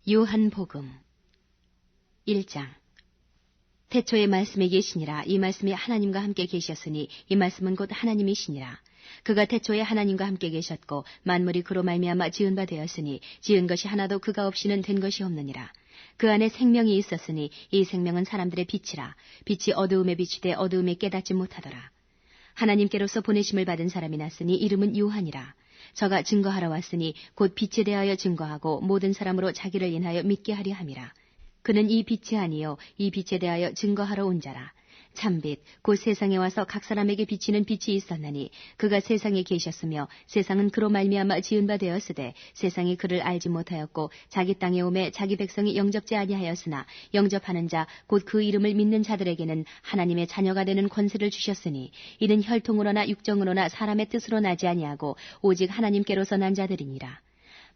요한복음 1장. 태초에 말씀이 계시니라. 이 말씀이 하나님과 함께 계셨으니 이 말씀은 곧 하나님이시니라. 그가 태초에 하나님과 함께 계셨고 만물이 그로 말미암아 지은 바 되었으니 지은 것이 하나도 그가 없이는 된 것이 없느니라. 그 안에 생명이 있었으니 이 생명은 사람들의 빛이라. 빛이 어두움에 비치되 어두움에 깨닫지 못하더라. 하나님께로서 보내심을 받은 사람이 났으니 이름은 요한이라. 저가 증거하러 왔으니 곧 빛에 대하여 증거하고 모든 사람으로 자기를 인하여 믿게 하려 함이라. 그는 이 빛이 아니요 이 빛에 대하여 증거하러 온 자라. 참빛 곧 세상에 와서 각 사람에게 비치는 빛이 있었나니 그가 세상에 계셨으며 세상은 그로 말미암아 지은 바 되었으되 세상이 그를 알지 못하였고 자기 땅에 오매 자기 백성이 영접지 아니하였으나 영접하는 자 곧 그 이름을 믿는 자들에게는 하나님의 자녀가 되는 권세를 주셨으니 이는 혈통으로나 육정으로나 사람의 뜻으로 나지 아니하고 오직 하나님께로서 난 자들이니라.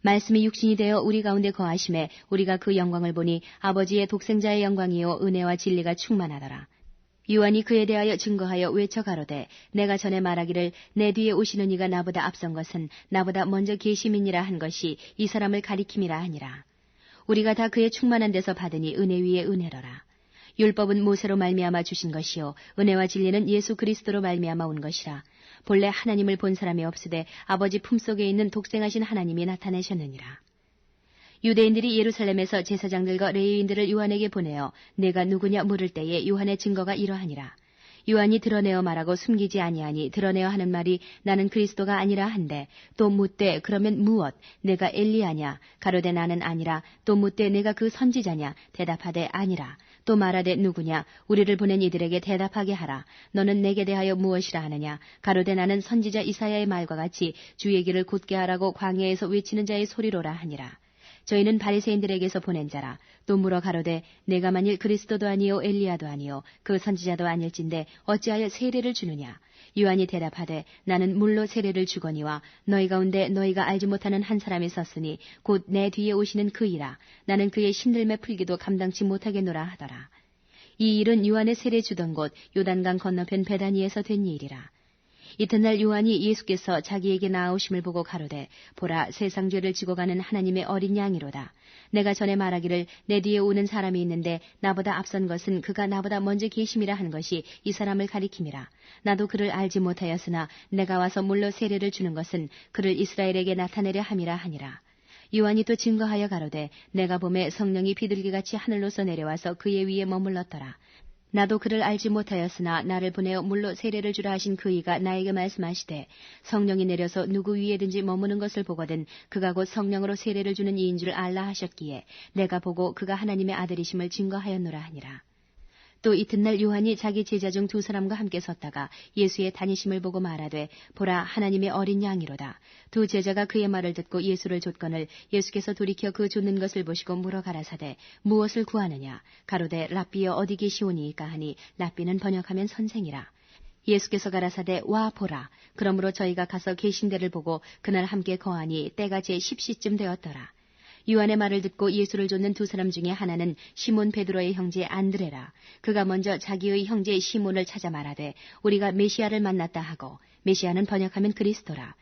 말씀이 육신이 되어 우리 가운데 거하심에 우리가 그 영광을 보니 아버지의 독생자의 영광이요 은혜와 진리가 충만하더라. 요한이 그에 대하여 증거하여 외쳐 가로되 내가 전에 말하기를 내 뒤에 오시는 이가 나보다 앞선 것은 나보다 먼저 계심이니라 한 것이 이 사람을 가리킴이라 하니라. 우리가 다 그의 충만한 데서 받으니 은혜 위에 은혜로라. 율법은 모세로 말미암아 주신 것이요 은혜와 진리는 예수 그리스도로 말미암아 온 것이라. 본래 하나님을 본 사람이 없으되 아버지 품속에 있는 독생하신 하나님이 나타내셨느니라. 유대인들이 예루살렘에서 제사장들과 레위인들을 요한에게 보내어 내가 누구냐 물을 때에 요한의 증거가 이러하니라. 요한이 드러내어 말하고 숨기지 아니하니 드러내어 하는 말이 나는 그리스도가 아니라 한데 또 묻되 그러면 무엇 내가 엘리야냐 가로되 나는 아니라 또 묻되 내가 그 선지자냐 대답하되 아니라 또 말하되 누구냐 우리를 보낸 이들에게 대답하게 하라. 너는 내게 대하여 무엇이라 하느냐 가로되 나는 선지자 이사야의 말과 같이 주의 길을 곧게 하라고 광야에서 외치는 자의 소리로라 하니라. 저희는 바리새인들에게서 보낸 자라. 또 물어 가로되 내가 만일 그리스도도 아니요 엘리야도 아니요 그 선지자도 아닐진데 어찌하여 세례를 주느냐. 요한이 대답하되 나는 물로 세례를 주거니와 너희 가운데 너희가 알지 못하는 한 사람이 섰으니 곧 내 뒤에 오시는 그이라. 나는 그의 신들매 풀기도 감당치 못하겠노라 하더라. 이 일은 요한의 세례 주던 곳 요단강 건너편 베다니에서 된 일이라. 이튿날 요한이 예수께서 자기에게 나아오심을 보고 가로되 보라 세상 죄를 지고 가는 하나님의 어린 양이로다. 내가 전에 말하기를 내 뒤에 오는 사람이 있는데 나보다 앞선 것은 그가 나보다 먼저 계심이라 한 것이 이 사람을 가리킴이라. 나도 그를 알지 못하였으나 내가 와서 물로 세례를 주는 것은 그를 이스라엘에게 나타내려 함이라 하니라. 요한이 또 증거하여 가로되 내가 보매 성령이 비둘기같이 하늘로서 내려와서 그의 위에 머물렀더라. 나도 그를 알지 못하였으나 나를 보내어 물로 세례를 주라 하신 그이가 나에게 말씀하시되 성령이 내려서 누구 위에든지 머무는 것을 보거든 그가 곧 성령으로 세례를 주는 이인 줄 알라 하셨기에 내가 보고 그가 하나님의 아들이심을 증거하였노라 하니라. 또 이튿날 요한이 자기 제자 중 두 사람과 함께 섰다가 예수의 다니심을 보고 말하되 보라 하나님의 어린 양이로다. 두 제자가 그의 말을 듣고 예수를 좇거늘 예수께서 돌이켜 그 좇는 것을 보시고 물어 가라사대 무엇을 구하느냐. 가로되 랍비여 어디 계시오니이까 하니 랍비는 번역하면 선생이라. 예수께서 가라사대 와 보라. 그러므로 저희가 가서 계신 데를 보고 그날 함께 거하니 때가 제 10시쯤 되었더라. 요한의 말을 듣고 예수를 좇는 두 사람 중에 하나는 시몬 베드로의 형제 안드레라. 그가 먼저 자기의 형제 시몬을 찾아 말하되 우리가 메시아를 만났다 하고 메시아는 번역하면 그리스도라.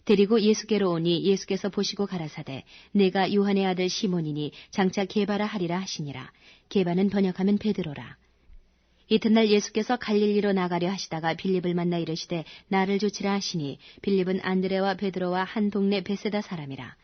데리고 예수께로 오니 예수께서 보시고 가라사대 내가 요한의 아들 시몬이니 장차 게바라 하리라 하시니라. 게바는 번역하면 베드로라. 이튿날 예수께서 갈릴리로 나가려 하시다가 빌립을 만나 이르시되 나를 좇으라 하시니 빌립은 안드레와 베드로와 한 동네 베세다 사람이라.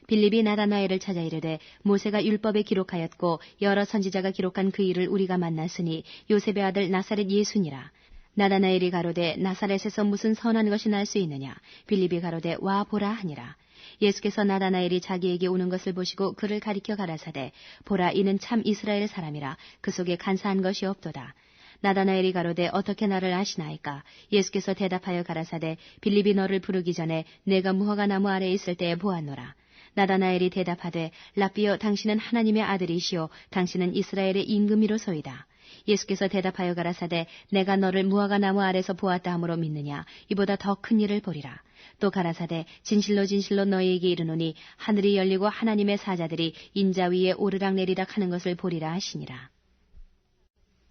빌립이 나다나엘을 찾아 이르되 모세가 율법에 기록하였고 여러 선지자가 기록한 그 일을 우리가 만났으니 요셉의 아들 나사렛 예수니라. 나다나엘이 가로되 나사렛에서 무슨 선한 것이 날 수 있느냐. 빌립이 가로되 와 보라 하니라. 예수께서 나다나엘이 자기에게 오는 것을 보시고 그를 가리켜 가라사대 보라 이는 참 이스라엘 사람이라. 그 속에 간사한 것이 없도다. 나다나엘이 가로되 어떻게 나를 아시나이까. 예수께서 대답하여 가라사대 빌립이 너를 부르기 전에 내가 무화과 나무 아래에 있을 때에 보았노라. 나다나엘이 대답하되 랍비여 당신은 하나님의 아들이시오 당신은 이스라엘의 임금이로소이다. 예수께서 대답하여 가라사대 내가 너를 무화과 나무 아래서 보았다 함으로 믿느냐. 이보다 더 큰 일을 보리라. 또 가라사대 진실로 진실로 너희에게 이르노니 하늘이 열리고 하나님의 사자들이 인자 위에 오르락내리락 하는 것을 보리라 하시니라.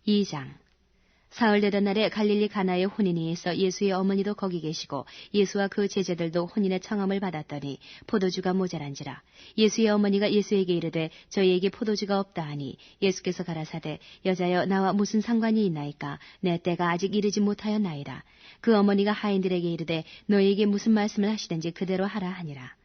2장. 사흘되던 날에 갈릴리 가나의 혼인이 있어 예수의 어머니도 거기 계시고 예수와 그 제자들도 혼인의 청함을 받았더니 포도주가 모자란지라. 예수의 어머니가 예수에게 이르되 저희에게 포도주가 없다 하니 예수께서 가라사대 여자여 나와 무슨 상관이 있나이까 내 때가 아직 이르지 못하였나이다. 그 어머니가 하인들에게 이르되 너희에게 무슨 말씀을 하시든지 그대로 하라 하니라.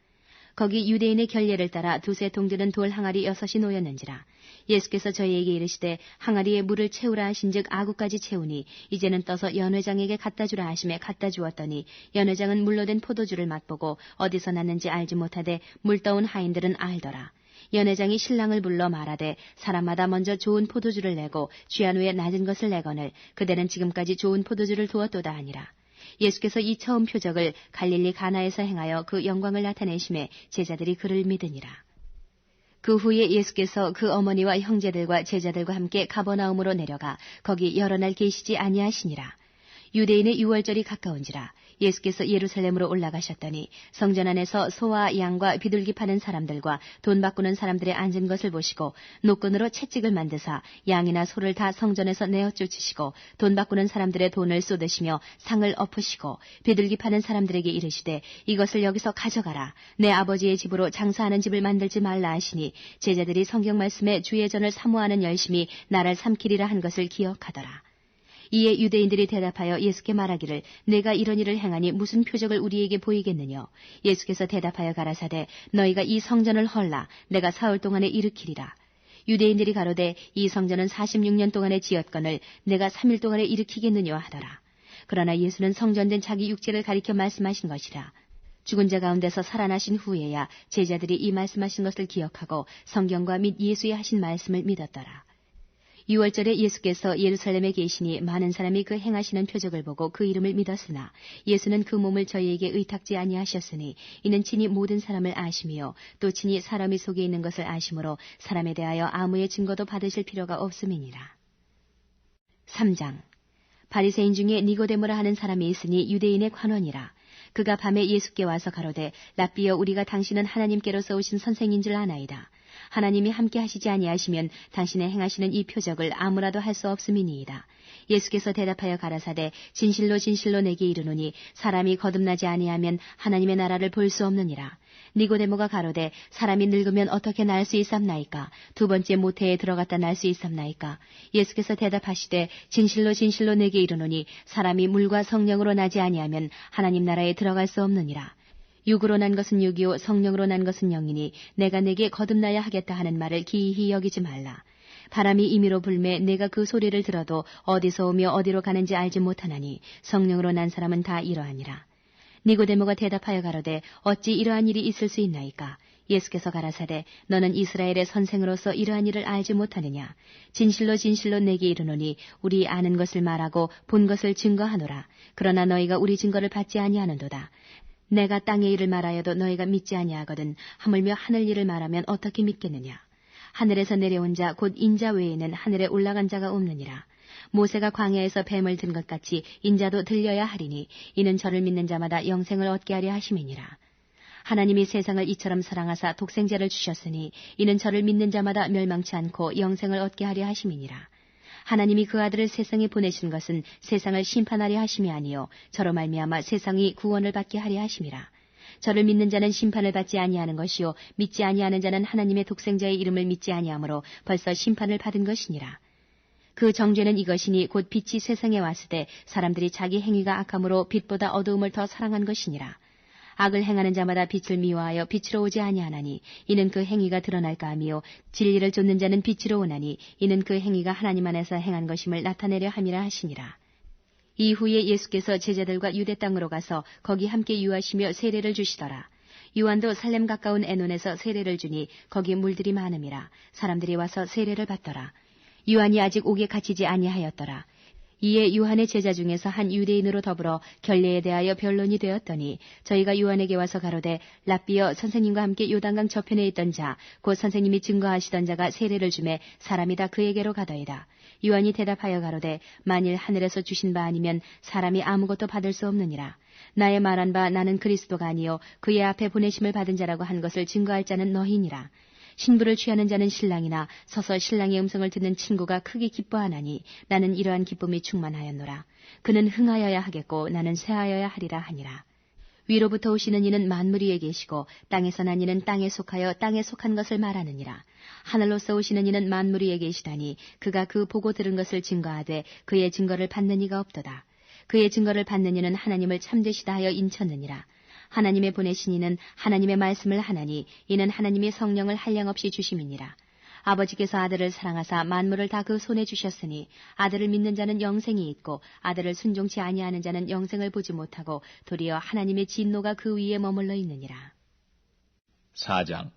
거기 유대인의 결례를 따라 두세 동들은 돌 항아리 6이 놓였는지라. 예수께서 저희에게 이르시되 항아리에 물을 채우라 하신즉 아구까지 채우니 이제는 떠서 연회장에게 갖다 주라 하심에 갖다 주었더니 연회장은 물로 된 포도주를 맛보고 어디서 났는지 알지 못하되 물 떠온 하인들은 알더라. 연회장이 신랑을 불러 말하되 사람마다 먼저 좋은 포도주를 내고 취한 후에 낮은 것을 내거늘 그대는 지금까지 좋은 포도주를 두었도다 하니라. 예수께서 이 처음 표적을 갈릴리 가나에서 행하여 그 영광을 나타내심에 제자들이 그를 믿으니라. 그 후에 예수께서 그 어머니와 형제들과 제자들과 함께 가버나움으로 내려가 거기 여러 날 계시지 아니하시니라. 유대인의 유월절이 가까운지라. 예수께서 예루살렘으로 올라가셨더니 성전 안에서 소와 양과 비둘기 파는 사람들과 돈 바꾸는 사람들의 앉은 것을 보시고 노끈으로 채찍을 만드사 양이나 소를 다 성전에서 내어 쫓으시고 돈 바꾸는 사람들의 돈을 쏟으시며 상을 엎으시고 비둘기 파는 사람들에게 이르시되 이것을 여기서 가져가라. 내 아버지의 집으로 장사하는 집을 만들지 말라 하시니 제자들이 성경 말씀에 주의 전을 사모하는 열심히 나를 삼키리라 한 것을 기억하더라. 이에 유대인들이 대답하여 예수께 말하기를 내가 이런 일을 행하니 무슨 표적을 우리에게 보이겠느냐. 예수께서 대답하여 가라사대 너희가 이 성전을 헐라 내가 사흘 동안에 일으키리라. 유대인들이 가로되 이 성전은 46년 동안에 지었거늘 내가 3일 동안에 일으키겠느냐 하더라. 그러나 예수는 성전된 자기 육체를 가리켜 말씀하신 것이라. 죽은 자 가운데서 살아나신 후에야 제자들이 이 말씀하신 것을 기억하고 성경과 및 예수의 하신 말씀을 믿었더라. 6월절에 예수께서 예루살렘에 계시니 많은 사람이 그 행하시는 표적을 보고 그 이름을 믿었으나 예수는 그 몸을 저희에게 의탁지 아니하셨으니 이는 친히 모든 사람을 아심이요 또 친히 사람이 속에 있는 것을 아심으로 사람에 대하여 아무의 증거도 받으실 필요가 없음이니라. 3장 바리새인 중에 니고데모라 하는 사람이 있으니 유대인의 관원이라. 그가 밤에 예수께 와서 가로되 랍비여 우리가 당신은 하나님께로서 오신 선생인 줄 아나이다. 하나님이 함께 하시지 아니하시면 당신의 행하시는 이 표적을 아무라도 할 수 없음이니이다. 예수께서 대답하여 가라사대 진실로 진실로 내게 이르노니 사람이 거듭나지 아니하면 하나님의 나라를 볼 수 없느니라. 니고데모가 가로되 사람이 늙으면 어떻게 날 수 있삼나이까? 두 번째 모태에 들어갔다 날 수 있삼나이까? 예수께서 대답하시되 진실로 진실로 내게 이르노니 사람이 물과 성령으로 나지 아니하면 하나님 나라에 들어갈 수 없느니라. 육으로 난 것은 육이요 성령으로 난 것은 영이니 내가 내게 거듭나야 하겠다 하는 말을 기이히 여기지 말라. 바람이 임의로 불매 내가 그 소리를 들어도 어디서 오며 어디로 가는지 알지 못하나니 성령으로 난 사람은 다 이러하니라. 니고데모가 대답하여 가로되 어찌 이러한 일이 있을 수 있나이까? 예수께서 가라사대 너는 이스라엘의 선생으로서 이러한 일을 알지 못하느냐? 진실로 진실로 내게 이르노니 우리 아는 것을 말하고 본 것을 증거하노라. 그러나 너희가 우리 증거를 받지 아니하는도다. 내가 땅의 일을 말하여도 너희가 믿지 아니하거든 하물며 하늘 일을 말하면 어떻게 믿겠느냐. 하늘에서 내려온 자 곧 인자 외에는 하늘에 올라간 자가 없느니라. 모세가 광야에서 뱀을 든 것 같이 인자도 들려야 하리니 이는 저를 믿는 자마다 영생을 얻게 하려 하심이니라. 하나님이 세상을 이처럼 사랑하사 독생자를 주셨으니 이는 저를 믿는 자마다 멸망치 않고 영생을 얻게 하려 하심이니라. 하나님이 그 아들을 세상에 보내신 것은 세상을 심판하려 하심이 아니요 저로 말미암아 세상이 구원을 받게 하려 하심이라. 저를 믿는 자는 심판을 받지 아니하는 것이요 믿지 아니하는 자는 하나님의 독생자의 이름을 믿지 아니하므로 벌써 심판을 받은 것이니라. 그 정죄는 이것이니 곧 빛이 세상에 왔을 때 사람들이 자기 행위가 악함으로 빛보다 어두움을 더 사랑한 것이니라. 악을 행하는 자마다 빛을 미워하여 빛으로 오지 아니하나니 이는 그 행위가 드러날까 하미요 진리를 좇는 자는 빛으로 오나니 이는 그 행위가 하나님 안에서 행한 것임을 나타내려 함이라 하시니라. 이후에 예수께서 제자들과 유대 땅으로 가서 거기 함께 유하시며 세례를 주시더라. 요한도 살렘 가까운 에논에서 세례를 주니 거기 물들이 많음이라. 사람들이 와서 세례를 받더라. 요한이 아직 옥에 갇히지 아니하였더라. 이에 요한의 제자 중에서 한 유대인으로 더불어 결례에 대하여 변론이 되었더니 저희가 요한에게 와서 가로되 랍비여 선생님과 함께 요단강 저편에 있던 자 곧 선생님이 증거하시던 자가 세례를 주매 사람이 다 그에게로 가더이다. 요한이 대답하여 가로되 만일 하늘에서 주신 바 아니면 사람이 아무것도 받을 수 없느니라. 나의 말한 바 나는 그리스도가 아니요 그의 앞에 보내심을 받은 자라고 한 것을 증거할 자는 너희니라. 신부를 취하는 자는 신랑이나 서서 신랑의 음성을 듣는 친구가 크게 기뻐하나니 나는 이러한 기쁨이 충만하였노라. 그는 흥하여야 하겠고 나는 쇠하여야 하리라 하니라. 위로부터 오시는 이는 만물 위에 계시고 땅에서 난 이는 땅에 속하여 땅에 속한 것을 말하느니라. 하늘로서 오시는 이는 만물 위에 계시다니 그가 그 보고 들은 것을 증거하되 그의 증거를 받는 이가 없도다. 그의 증거를 받는 이는 하나님을 참되시다 하여 인쳤느니라. 하나님의 보내신 이는 하나님의 말씀을 하나니 이는 하나님의 성령을 한량없이 주심이니라. 아버지께서 아들을 사랑하사 만물을 다 그 손에 주셨으니 아들을 믿는 자는 영생이 있고 아들을 순종치 아니하는 자는 영생을 보지 못하고 도리어 하나님의 진노가 그 위에 머물러 있느니라. 4장.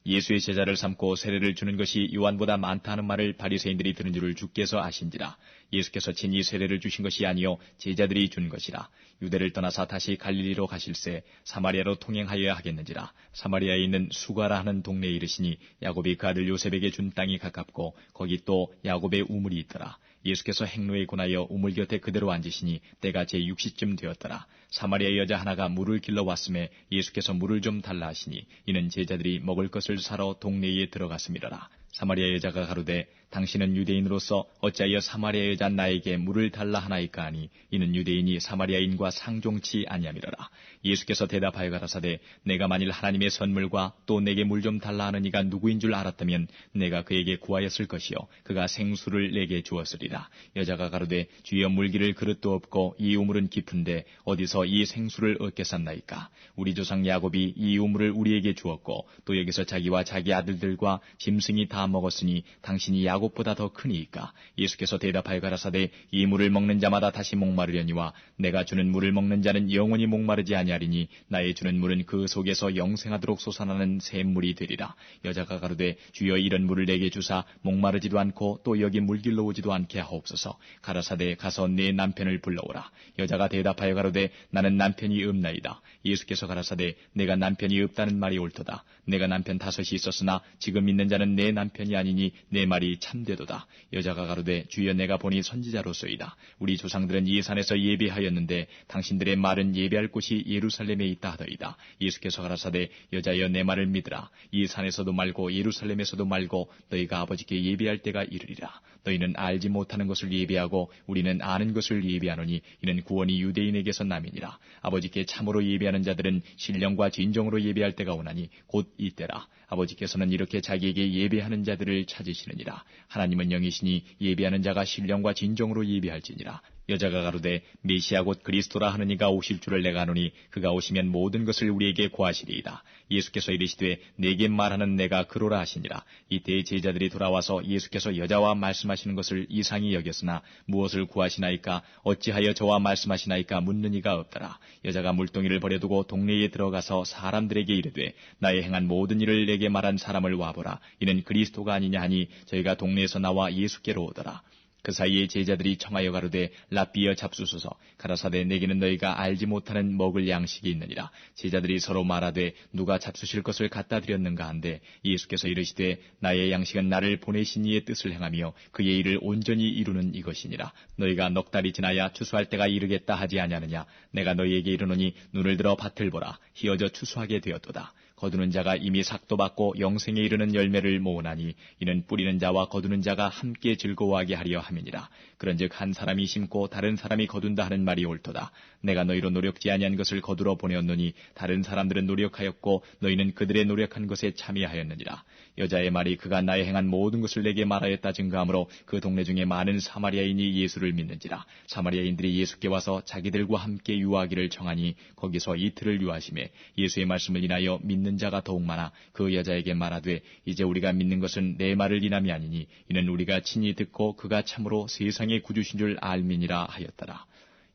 예수의 제자를 삼고 세례를 주는 것이 요한보다 많다 하는 말을 바리새인들이 들은 줄을 주께서 아신지라. 예수께서 친히 세례를 주신 것이 아니요 제자들이 준 것이라. 유대를 떠나사 다시 갈릴리로 가실새 사마리아로 통행하여야 하겠는지라. 사마리아에 있는 수가라 하는 동네에 이르시니 야곱이 그 아들 요셉에게 준 땅이 가깝고 거기 또 야곱의 우물이 있더라. 예수께서 행로에 권하여 우물 곁에 그대로 앉으시니 때가 제6시쯤 되었더라. 사마리아 여자 하나가 물을 길러 왔음에 예수께서 물을 좀 달라 하시니 이는 제자들이 먹을 것을 사러 동네에 들어갔음이라라. 사마리아 여자가 가로되 당신은 유대인으로서 어찌하여 사마리아 여자 나에게 물을 달라 하나이까 하니 이는 유대인이 사마리아인과 상종치 아니함이라라. 예수께서 대답하여 가라사대 내가 만일 하나님의 선물과 또 내게 물 좀 달라 하는 이가 누구인 줄 알았다면 내가 그에게 구하였을 것이요 그가 생수를 내게 주었으리라. 여자가 가로되 주여 물기를 그릇도 없고 이 우물은 깊은데 어디서 이 생수를 얻겠사나이까. 우리 조상 야곱이 이 우물을 우리에게 주었고 또 여기서 자기와 자기 아들들과 짐승이 다 먹었으니 당신이 야곱보다 더 크니이까. 예수께서 대답하여 가라사대 이 물을 먹는 자마다 다시 목마르려니와 내가 주는 물을 먹는 자는 영원히 목마르지 아니하리니 나의 주는 물은 그 속에서 영생하도록 솟아나는 샘물이 되리라. 여자가 가로되 주여 이런 물을 내게 주사 목마르지도 않고 또 여기 물길로 오지도 않게 하옵소서. 가라사대 가서 내 남편을 불러오라. 여자가 대답하여 가로되 나는 남편이 없나이다. 예수께서 가라사대 내가 남편이 없다는 말이 옳도다. 내가 남편 5이 있었으나 지금 있는 자는 내 남편이 아니니 내 말이 참되도다. 여자가 가로되 주여 내가 보니 선지자로소이다. 우리 조상들은 이 산에서 예배하였는데 당신들의 말은 예배할 곳이 예루살렘에 있다 하더이다. 예수께서 가라사대 여자여 내 말을 믿으라. 이 산에서도 말고 예루살렘에서도 말고 너희가 아버지께 예배할 때가 이르리라. 너희는 알지 못하는 것을 예배하고 우리는 아는 것을 예배하노니 이는 구원이 유대인에게서 남이니라. 아버지께 참으로 예배하는 자들은 신령과 진정으로 예배할 때가 오나니 곧 이때라. 아버지께서는 이렇게 자기에게 예배하는 자들을 찾으시느니라. 하나님은 영이시니 예배하는 자가 신령과 진정으로 예배할지니라. 여자가 가로되 메시아 곧 그리스도라 하는 이가 오실 줄을 내가 아노니 그가 오시면 모든 것을 우리에게 고하시리이다. 예수께서 이르시되 내게 말하는 내가 그로라 하시니라. 이때 제자들이 돌아와서 예수께서 여자와 말씀하시는 것을 이상히 여겼으나 무엇을 구하시나이까 어찌하여 저와 말씀하시나이까 묻는 이가 없더라. 여자가 물동이를 버려두고 동네에 들어가서 사람들에게 이르되 나의 행한 모든 일을 내게 말한 사람을 와보라. 이는 그리스도가 아니냐 하니 저희가 동네에서 나와 예수께로 오더라. 그 사이에 제자들이 청하여 가로되 랍비여 잡수소서. 가라사대 내게는 너희가 알지 못하는 먹을 양식이 있느니라. 제자들이 서로 말하되 누가 잡수실 것을 갖다 드렸는가 한데 예수께서 이르시되 나의 양식은 나를 보내신 이의 뜻을 행하며 그의 일을 온전히 이루는 이것이니라. 너희가 넉 달이 지나야 추수할 때가 이르겠다 하지 아니하느냐. 내가 너희에게 이르노니 눈을 들어 밭을 보라. 희어져 추수하게 되었도다. 거두는 자가 이미 삭도 받고 영생에 이르는 열매를 모으나니 이는 뿌리는 자와 거두는 자가 함께 즐거워하게 하려 함이니라. 그런즉 한 사람이 심고 다른 사람이 거둔다 하는 말이 옳도다. 내가 너희로 노력지 아니한 것을 거두러 보내었노니 다른 사람들은 노력하였고 너희는 그들의 노력한 것에 참여하였느니라. 여자의 말이 그가 나의 행한 모든 것을 내게 말하였다 증거하므로 그 동네 중에 많은 사마리아인이 예수를 믿는지라. 사마리아인들이 예수께 와서 자기들과 함께 유하기를 청하니 거기서 이틀을 유하심에 예수의 말씀을 인하여 믿는 자가 더욱 많아 그 여자에게 말하되 이제 우리가 믿는 것은 내 말을 인함이 아니니 이는 우리가 친히 듣고 그가 참으로 세상의 구주신 줄 알미니라 하였더라.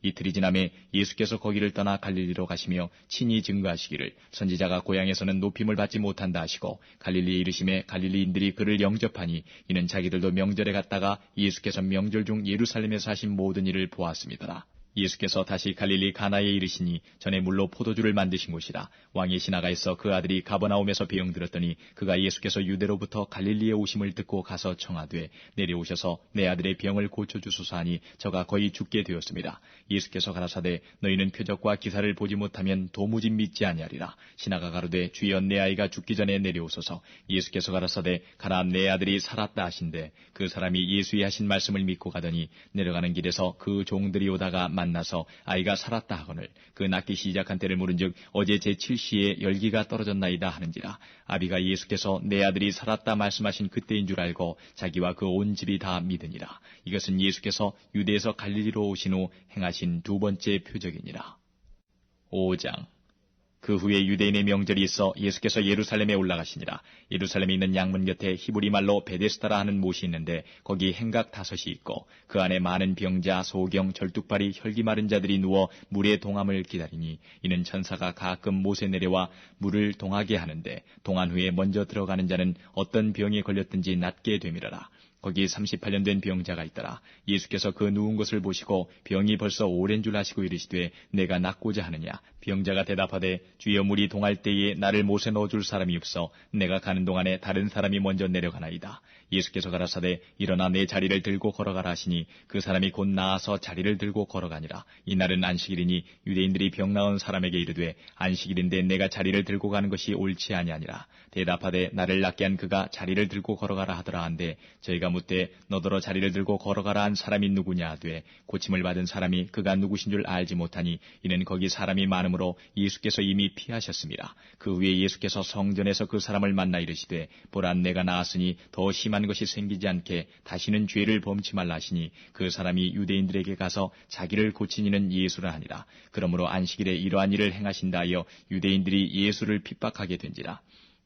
이틀이 지남에 예수께서 거기를 떠나 갈릴리로 가시며 친히 증거하시기를 선지자가 고향에서는 높임을 받지 못한다 하시고 갈릴리에 이르심에 갈릴리인들이 그를 영접하니 이는 자기들도 명절에 갔다가 예수께서 명절 중 예루살렘에서 하신 모든 일을 보았음이더라. 예수께서 다시 갈릴리 가나에 이르시니 전에 물로 포도주를 만드신 곳이라. 왕이 시나가에서 그 아들이 가버나움에서 병들었더니 그가 예수께서 유대로부터 갈릴리에 오심을 듣고 가서 청하되 내려오셔서 내 아들의 병을 고쳐주소서 하니 저가 거의 죽게 되었습니다. 예수께서 가라사대 너희는 표적과 기사를 보지 못하면 도무지 믿지 아니하리라. 시나가 가로되 주여 내 아이가 죽기 전에 내려오소서. 예수께서 가라사대 가라 내 아들이 살았다 하신대 그 사람이 예수의 하신 말씀을 믿고 가더니 내려가는 길에서 그 종들이 오다가 만나서 아이가 살았다 하거늘 그 낫기 시작한 때를 물은즉 어제 제7시에 열기가 떨어졌나이다 하는지라. 아비가 예수께서 내 아들이 살았다 말씀하신 그때인 줄 알고 자기와 그 온 집이 다 믿으니라. 이것은 예수께서 유대에서 갈릴리로 오신 후 행하신 두 번째 표적이니라. 5장. 그 후에 유대인의 명절이 있어 예수께서 예루살렘에 올라가시니라. 예루살렘에 있는 양문 곁에 히브리 말로 베데스다라 하는 못이 있는데 거기 행각 5이 있고 그 안에 많은 병자, 소경, 절뚝발이 혈기 마른 자들이 누워 물의 동함을 기다리니 이는 천사가 가끔 못에 내려와 물을 동하게 하는데 동한 후에 먼저 들어가는 자는 어떤 병에 걸렸든지 낫게 되밀어라. 거기 38년 된 병자가 있더라. 예수께서 그 누운 것을 보시고 병이 벌써 오랜 줄 아시고 이르시되 내가 낫고자 하느냐. 병자가 대답하되 주여 물이 동할 때에 나를 못에 넣어줄 사람이 없어 내가 가는 동안에 다른 사람이 먼저 내려가나이다. 예수께서 가라사대 일어나 내 자리를 들고 걸어가라 하시니 그 사람이 곧 나아서 자리를 들고 걸어가니라. 이날은 안식일이니 유대인들이 병 나은 사람에게 이르되 안식일인데 내가 자리를 들고 가는 것이 옳지 아니하니라. 대답하되 나를 낫게 한 그가 자리를 들고 걸어가라 하더라 한데 저희가 묻되 너더러 자리를 들고 걸어가라 한 사람이 누구냐 하되 고침을 받은 사람이 그가 누구신 줄 알지 못하니 이는 거기 사람이 많으므로 예수께서 이미 피하셨습니다. 그 후에 예수께서 성전에서 그 사람을 만나 이르시되 보라 내가 나았으니 더 심한 것이 생기지 않게 다시는 죄를 범치 말라 하시니 그 사람이 유대인들에게 가서 자기를 고친 이는 예수라 하니라. 그러므로 안식일에 이러한 일을 행하신다 하여 유대인들이 예수를 핍박하게 된지라.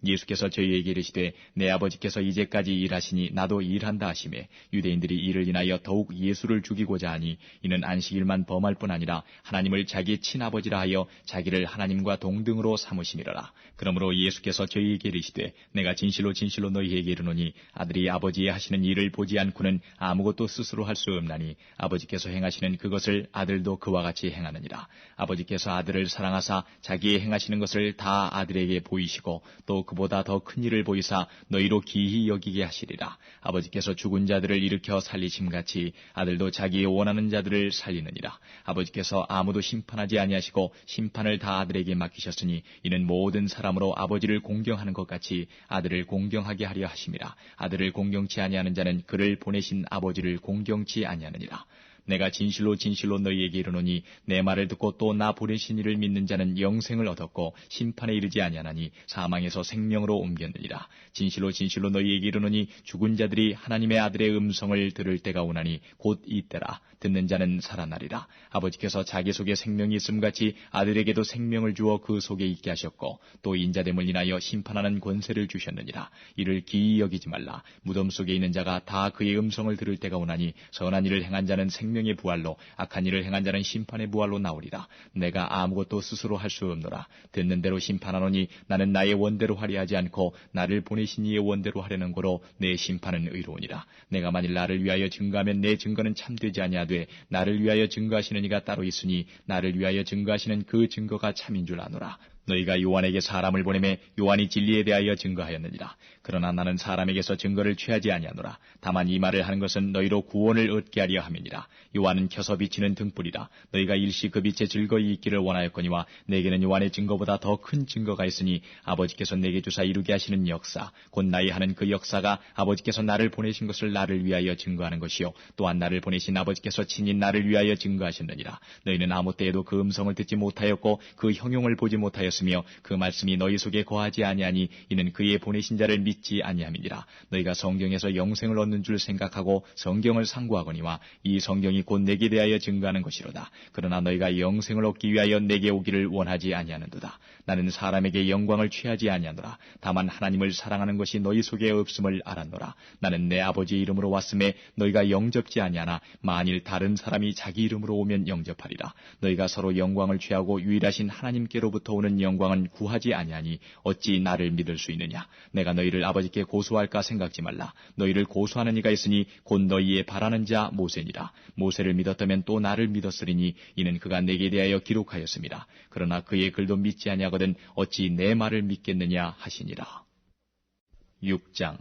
예수께서 저희에게 이르시되 내 아버지께서 이제까지 일하시니 나도 일한다 하시매 유대인들이 이를 인하여 더욱 예수를 죽이고자 하니 이는 안식일만 범할 뿐 아니라 하나님을 자기 친아버지라 하여 자기를 하나님과 동등으로 삼으심이로라. 그러므로 예수께서 저희에게 이르시되 내가 진실로 진실로 너희에게 이르노니 아들이 아버지의 하시는 일을 보지 않고는 아무것도 스스로 할 수 없나니 아버지께서 행하시는 그것을 아들도 그와 같이 행하느니라. 아버지께서 아들을 사랑하사 자기의 행하시는 것을 다 아들에게 보이시고 또 그보다 더 큰 일을 보이사 너희로 기히 여기게 하시리라. 아버지께서 죽은 자들을 일으켜 살리심같이 아들도 자기의 원하는 자들을 살리느니라. 아버지께서 아무도 심판하지 아니하시고 심판을 다 아들에게 맡기셨으니 이는 모든 사람으로 아버지를 공경하는 것 같이 아들을 공경하게 하려 하심이라. 아들을 공경치 아니하는 자는 그를 보내신 아버지를 공경치 아니하느니라. 내가 진실로 진실로 너희에게 이르노니 내 말을 듣고 또 나 보내신 이를 믿는 자는 영생을 얻었고 심판에 이르지 아니하나니 사망에서 생명으로 옮겼느니라. 진실로 진실로 너희에게 이르노니 죽은 자들이 하나님의 아들의 음성을 들을 때가 오나니 곧 이때라. 듣는 자는 살아나리라. 아버지께서 자기 속에 생명이 있음같이 아들에게도 생명을 주어 그 속에 있게 하셨고 또 인자됨을 인하여 심판하는 권세를 주셨느니라. 이를 기이 여기지 말라. 무덤 속에 있는 자가 다 그의 음성을 들을 때가 오나니 선한 일을 행한 자는 생명의 부활로 악한 일을 행한 자는 심판의 부활로 나오리라. 내가 아무것도 스스로 할 수 없노라. 듣는 대로 심판하노니 나는 나의 원대로 하려 하지 않고 나를 보내신 이의 원대로 하려는 거로 내 심판은 의로우니라. 내가 만일 나를 위하여 증거하면 내 증거는 참되지 아니하되 나를 위하여 증거하시는 이가 따로 있으니 나를 위하여 증거하시는 그 증거가 참인 줄 아노라. 너희가 요한에게 사람을 보내매 요한이 진리에 대하여 증거하였느니라. 그러나 나는 사람에게서 증거를 취하지 아니하노라. 다만 이 말을 하는 것은 너희로 구원을 얻게 하려 함이니라. 요한은 켜서 비치는 등불이라. 너희가 일시 그 빛에 즐거이 있기를 원하였거니와 내게는 요한의 증거보다 더 큰 증거가 있으니 아버지께서 내게 주사 이루게 하시는 역사 곧 나의 하는 그 역사가 아버지께서 나를 보내신 것을 나를 위하여 증거하는 것이요 또한 나를 보내신 아버지께서 친히 나를 위하여 증거하셨느니라. 너희는 아무 때에도 그 음성을 듣지 못하였고 그 형용을 보지 못하였으며 그 말씀이 너희 속에 거하지 아니하니 이는 그의 보내신 자를 믿지 아니함이니라. 너희가 성경에서 영생을 얻는 줄 생각하고 성경을 상고하거니와 이 성경이 곧 내게 대하여 증거하는 것이로다. 그러나 너희가 영생을 얻기 위하여 내게 오기를 원하지 아니하는도다. 나는 사람에게 영광을 취하지 아니하노라. 다만 하나님을 사랑하는 것이 너희 속에 없음을 알았노라. 나는 내 아버지의 이름으로 왔음에 너희가 영접지 아니하나 만일 다른 사람이 자기 이름으로 오면 영접하리라. 너희가 서로 영광을 취하고 유일하신 하나님께로부터 오는 영광은 구하지 아니하니 어찌 나를 믿을 수 있느냐. 내가 너희를 너희를 아버지께 고소할까 생각지 말라. 너희를 고소하는 이가 있으니 곧 너희의 바라는 자 모세니라. 모세를 믿었다면 또 나를 믿었으리니 이는 그가 내게 대하여 기록하였습니다. 그러나 그의 글도 믿지 아니하거든 어찌 내 말을 믿겠느냐 하시니라. 6장.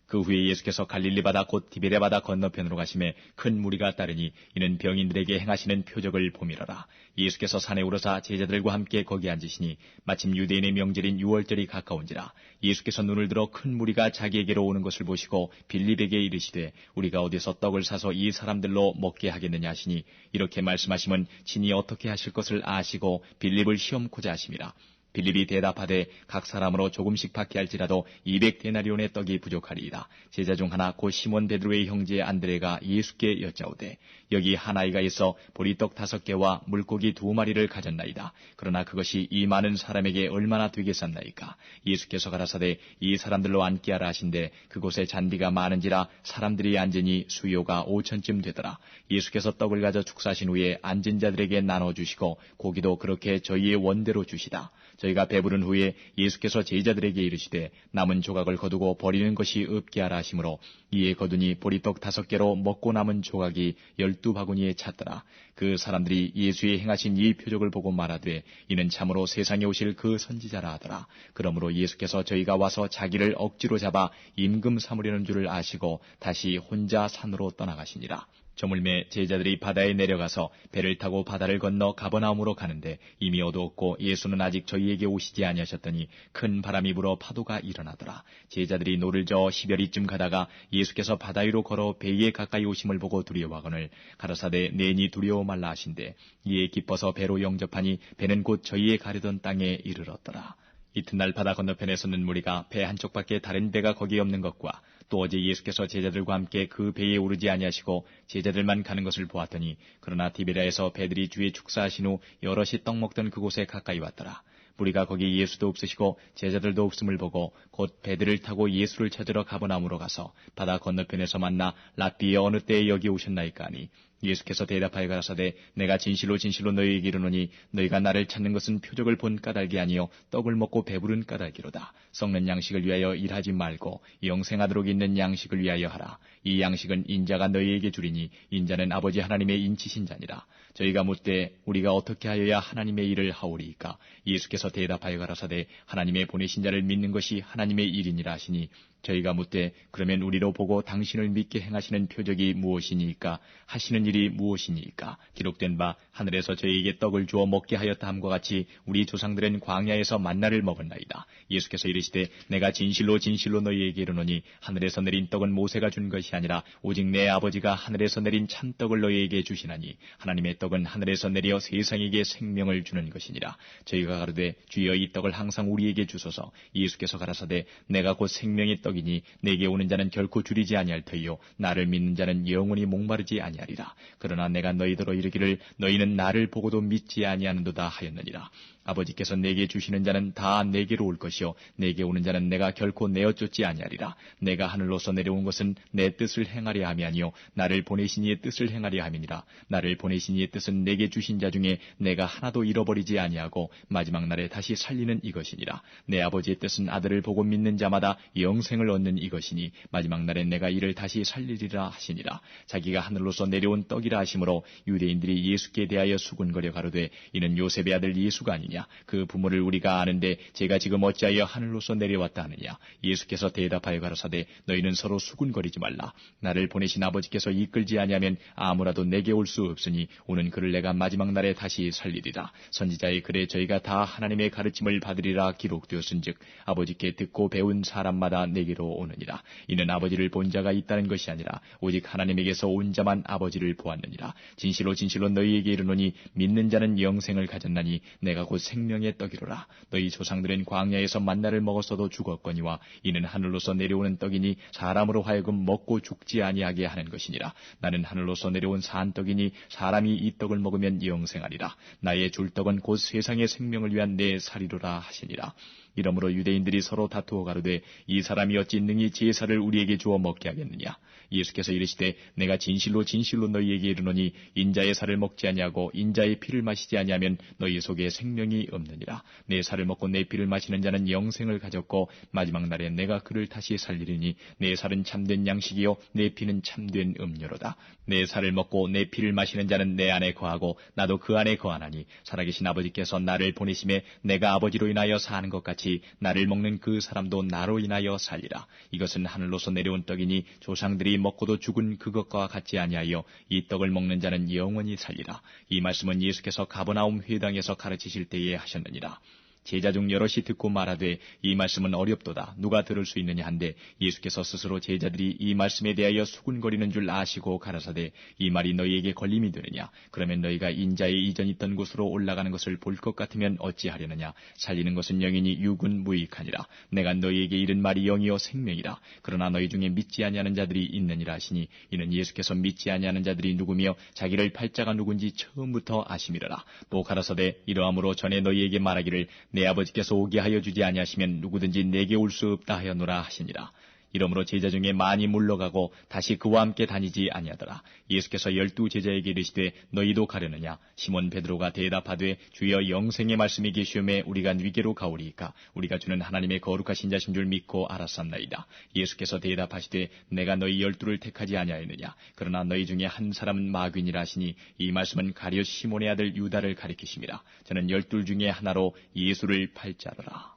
그 후에 예수께서 갈릴리 바다 곧 디베레 바다 건너편으로 가심에 큰 무리가 따르니 이는 병인들에게 행하시는 표적을 보미러라. 예수께서 산에 오르사 제자들과 함께 거기 앉으시니 마침 유대인의 명절인 유월절이 가까운지라. 예수께서 눈을 들어 큰 무리가 자기에게로 오는 것을 보시고 빌립에게 이르시되 우리가 어디서 떡을 사서 이 사람들로 먹게 하겠느냐 하시니 이렇게 말씀하시면 친히 어떻게 하실 것을 아시고 빌립을 시험코자 하심이라. 빌립이 대답하되 각 사람으로 조금씩 받게 할지라도 200데나리온의 떡이 부족하리이다. 제자 중 하나 곧 시몬 베드로의 형제 안드레가 예수께 여짜오되 여기 한 아이가 있어 보리떡 5개와 물고기 2마리를 가졌나이다. 그러나 그것이 이 많은 사람에게 얼마나 되겠었나이까. 예수께서 가라사대 이 사람들로 앉게 하라 하신데 그곳에 잔디가 많은지라 사람들이 앉으니 수요가 5천쯤 되더라. 예수께서 떡을 가져 축사하신 후에 앉은 자들에게 나눠주시고 고기도 그렇게 저희의 원대로 주시다. 저희가 배부른 후에 예수께서 제자들에게 이르시되 남은 조각을 거두고 버리는 것이 없게 하라 하시므로 이에 거두니 보리떡 5개로 먹고 남은 조각이 12바구니에 찼더라. 그 사람들이 예수의 행하신 이 표적을 보고 말하되 이는 참으로 세상에 오실 그 선지자라 하더라. 그러므로 예수께서 저희가 와서 자기를 억지로 잡아 임금 삼으려는 줄을 아시고 다시 혼자 산으로 떠나가시니라. 저물매 제자들이 바다에 내려가서 배를 타고 바다를 건너 가버나움으로 가는데 이미 어두웠고 예수는 아직 저희에게 오시지 아니하셨더니 큰 바람이 불어 파도가 일어나더라. 제자들이 노를 저어 10여리쯤 가다가 예수께서 바다 위로 걸어 배에 가까이 오심을 보고 두려워하거늘 가라사대 내니 두려워 말라 하신대 이에 기뻐서 배로 영접하니 배는 곧 저희의 가려던 땅에 이르렀더라. 이튿날 바다 건너편에 섰는 무리가 배 한쪽밖에 다른 배가 거기 없는 것과 또 어제 예수께서 제자들과 함께 그 배에 오르지 아니하시고 제자들만 가는 것을 보았더니 그러나 디베랴에서 배들이 주의 축사하신 후 여럿이 떡 먹던 그곳에 가까이 왔더라. 무리가 거기 예수도 없으시고 제자들도 없음을 보고 곧 배들을 타고 예수를 찾으러 가버나움으로 가서 바다 건너편에서 만나 랍비에 어느 때에 여기 오셨나이까 하니 예수께서 대답하여 가라사대 내가 진실로 진실로 너희에게 이르노니 너희가 나를 찾는 것은 표적을 본 까닭이 아니요 떡을 먹고 배부른 까닭이로다. 썩는 양식을 위하여 일하지 말고 영생하도록 있는 양식을 위하여 하라. 이 양식은 인자가 너희에게 주리니 인자는 아버지 하나님의 인치신 자니라. 저희가 묻되 우리가 어떻게 하여야 하나님의 일을 하오리이까. 예수께서 대답하여 가라사대 하나님의 보내신 자를 믿는 것이 하나님의 일이니라 하시니 저희가 묻되 그러면 우리로 보고 당신을 믿게 행하시는 표적이 무엇이니까 하시는 일이 무엇이니까. 기록된 바 하늘에서 저희에게 떡을 주어 먹게 하였다 함과 같이 우리 조상들은 광야에서 만나를 먹었나이다. 예수께서 이르시되 내가 진실로 진실로 너희에게 이르노니 하늘에서 내린 떡은 모세가 준 것이 아니라 오직 내 아버지가 하늘에서 내린 참떡을 너희에게 주시나니 하나님의 떡은 하늘에서 내려 세상에게 생명을 주는 것이니라. 저희가 가로되 주여 이 떡을 항상 우리에게 주소서. 예수께서 가라사대 내가 곧 생명의 떡이니 내게 오는 자는 결코 줄이지 아니할 터이요 나를 믿는 자는 영원히 목마르지 아니하리라. 그러나 내가 너희더러 이르기를 너희는 나를 보고도 믿지 아니하는도다 하였느니라. 아버지께서 내게 주시는 자는 다 내게로 올 것이요 내게 오는 자는 내가 결코 내어 쫓지 아니하리라. 내가 하늘로서 내려온 것은 내 뜻을 행하려 함이 아니요 나를 보내신 이의 뜻을 행하려 함이니라. 나를 보내신 이의 뜻은 내게 주신 자 중에 내가 하나도 잃어버리지 아니하고 마지막 날에 다시 살리는 이것이니라. 내 아버지의 뜻은 아들을 보고 믿는 자마다 영생을 얻는 이것이니 마지막 날에 내가 이를 다시 살리리라 하시니라. 자기가 하늘로서 내려온 떡이라 하시므로 유대인들이 예수께 대하여 수군거려 가로되 이는 요셉의 아들 예수가 아니냐. 그 부모를 우리가 아는데 제가 지금 어찌하여 하늘로서 내려왔다 하느냐. 예수께서 대답하여 가라사대 너희는 서로 수군거리지 말라. 나를 보내신 아버지께서 이끌지 아니하면 아무라도 내게 올 수 없으니 오는 그를 내가 마지막 날에 다시 살리리라. 선지자의 글에 저희가 다 하나님의 가르침을 받으리라 기록되었은즉 아버지께 듣고 배운 사람마다 내게로 오느니라. 이는 아버지를 본 자가 있다는 것이 아니라 오직 하나님에게서 온 자만 아버지를 보았느니라. 진실로 진실로 너희에게 이르노니 믿는 자는 영생을 가졌나니 내가 곧 생명의 떡이로라. 너희 조상들은 광야에서 만나를 먹었어도 죽었거니와 이는 하늘로서 내려오는 떡이니 사람으로 하여금 먹고 죽지 아니하게 하는 것이니라. 나는 하늘로서 내려온 산 떡이니 사람이 이 떡을 먹으면 영생하리라. 나의 줄 떡은 곧 세상의 생명을 위한 내 살이로라 하시니라. 이러므로 유대인들이 서로 다투어 가로되 이 사람이 어찌 능히 제사를 우리에게 주어 먹게 하겠느냐. 예수께서 이르시되 내가 진실로 진실로 너희에게 이르노니 인자의 살을 먹지 아니하고 인자의 피를 마시지 아니하면 너희 속에 생명이 없느니라. 내 살을 먹고 내 피를 마시는 자는 영생을 가졌고 마지막 날에 내가 그를 다시 살리리니 내 살은 참된 양식이요 내 피는 참된 음료로다. 내 살을 먹고 내 피를 마시는 자는 내 안에 거하고 나도 그 안에 거하나니 살아계신 아버지께서 나를 보내심에 내가 아버지로 인하여 사는 것 같이 나를 먹는 그 사람도 나로 인하여 살리라. 이것은 하늘로서 내려온 떡이니 조상들이 먹고도 죽은 그것과 같지 아니하여 이 떡을 먹는 자는 영원히 살리라. 이 말씀은 예수께서 가버나움 회당에서 가르치실 때에 하셨느니라. 제자 중 여럿이 듣고 말하되 이 말씀은 어렵도다. 누가 들을 수 있느냐 한데 예수께서 스스로 제자들이 이 말씀에 대하여 수군거리는 줄 아시고 가라사대 이 말이 너희에게 걸림이 되느냐. 그러면 너희가 인자의 이전 있던 곳으로 올라가는 것을 볼 것 같으면 어찌하려느냐. 살리는 것은 영이니 육은 무익하니라. 내가 너희에게 이른 말이 영이요 생명이라. 그러나 너희 중에 믿지 아니하는 자들이 있느니라 하시니 이는 예수께서 믿지 아니하는 자들이 누구며 자기를 팔자가 누군지 처음부터 아심이라. 또 가라사대 이러함으로 전에 너희에게 말하기를 내 아버지께서 오게 하여 주지 아니하시면 누구든지 내게 올 수 없다 하였노라 하시니라. 이러므로 제자 중에 많이 물러가고 다시 그와 함께 다니지 아니하더라. 예수께서 12 제자에게 이르시되 너희도 가려느냐. 시몬 베드로가 대답하되 주여 영생의 말씀이 계시오매 우리가 위계로 가오리이까. 우리가 주는 하나님의 거룩하신 자신 줄 믿고 알았삼나이다. 예수께서 대답하시되 내가 너희 12를 택하지 아니하였느냐. 그러나 너희 중에 한 사람은 마귀니라 하시니 이 말씀은 가룟 시몬의 아들 유다를 가리키심이라. 저는 12 중에 하나로 예수를 팔자더라.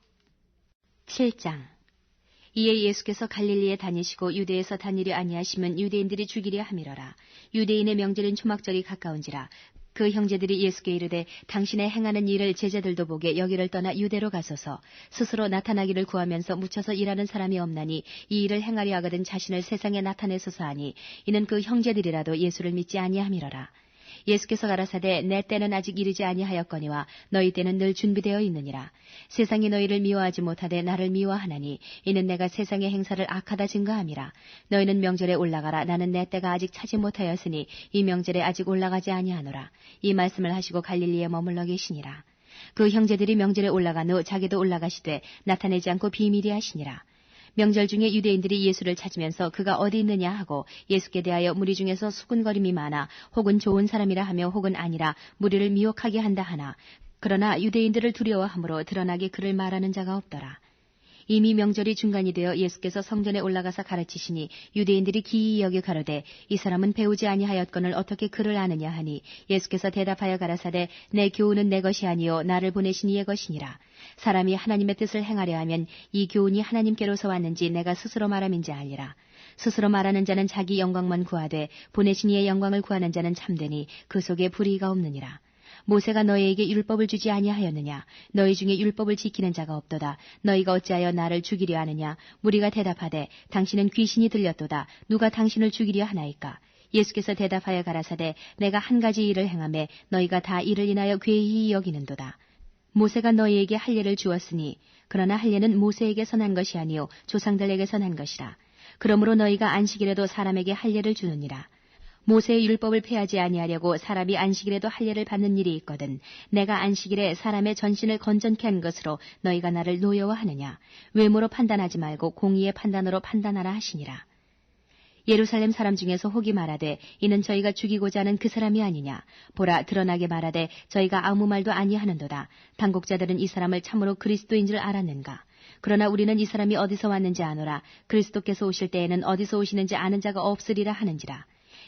7장. 이에 예수께서 갈릴리에 다니시고 유대에서 다니려 아니하시면 유대인들이 죽이려 함이러라. 유대인의 명절인 초막절이 가까운지라. 그 형제들이 예수께 이르되 당신의 행하는 일을 제자들도 보게 여기를 떠나 유대로 가소서. 스스로 나타나기를 구하면서 묻혀서 일하는 사람이 없나니 이 일을 행하려 하거든 자신을 세상에 나타내소서 하니 이는 그 형제들이라도 예수를 믿지 아니함이러라. 예수께서 가라사대 내 때는 아직 이르지 아니하였거니와 너희 때는 늘 준비되어 있느니라. 세상이 너희를 미워하지 못하되 나를 미워하나니 이는 내가 세상의 행사를 악하다 증거함이라. 너희는 명절에 올라가라. 나는 내 때가 아직 차지 못하였으니 이 명절에 아직 올라가지 아니하노라. 이 말씀을 하시고 갈릴리에 머물러 계시니라. 그 형제들이 명절에 올라간 후 자기도 올라가시되 나타내지 않고 비밀히 하시니라. 명절 중에 유대인들이 예수를 찾으면서 그가 어디 있느냐 하고 예수께 대하여 무리 중에서 수군거림이 많아 혹은 좋은 사람이라 하며 혹은 아니라 무리를 미혹하게 한다 하나 그러나 유대인들을 두려워하므로 드러나게 그를 말하는 자가 없더라. 이미 명절이 중간이 되어 예수께서 성전에 올라가서 가르치시니 유대인들이 기이히 여겨 가로되 이 사람은 배우지 아니하였거늘 어떻게 그를 아느냐 하니 예수께서 대답하여 가라사대 내 교훈은 내 것이 아니요 나를 보내신 이의 것이니라. 사람이 하나님의 뜻을 행하려 하면 이 교훈이 하나님께로서 왔는지 내가 스스로 말함인지 알리라. 스스로 말하는 자는 자기 영광만 구하되 보내신 이의 영광을 구하는 자는 참되니 그 속에 불의가 없느니라. 모세가 너희에게 율법을 주지 아니하였느냐. 너희 중에 율법을 지키는 자가 없도다. 너희가 어찌하여 나를 죽이려 하느냐. 무리가 대답하되 당신은 귀신이 들렸도다. 누가 당신을 죽이려 하나이까. 예수께서 대답하여 가라사대 내가 한 가지 일을 행하매 너희가 다 이를 인하여 괴히 여기는도다. 모세가 너희에게 할례를 주었으니 그러나 할례는 모세에게서 난 것이 아니요 조상들에게서 난 것이라. 그러므로 너희가 안식일에도 사람에게 할례를 주느니라. 모세의 율법을 폐하지 아니하려고 사람이 안식일에도 할례를 받는 일이 있거든 내가 안식일에 사람의 전신을 건전케 한 것으로 너희가 나를 노여워하느냐. 외모로 판단하지 말고 공의의 판단으로 판단하라 하시니라. 예루살렘 사람 중에서 혹이 말하되 이는 저희가 죽이고자 하는 그 사람이 아니냐. 보라 드러나게 말하되 저희가 아무 말도 아니하는도다. 당국자들은 이 사람을 참으로 그리스도인 줄 알았는가. 그러나 우리는 이 사람이 어디서 왔는지 아노라. 그리스도께서 오실 때에는 어디서 오시는지 아는 자가 없으리라 하는지라.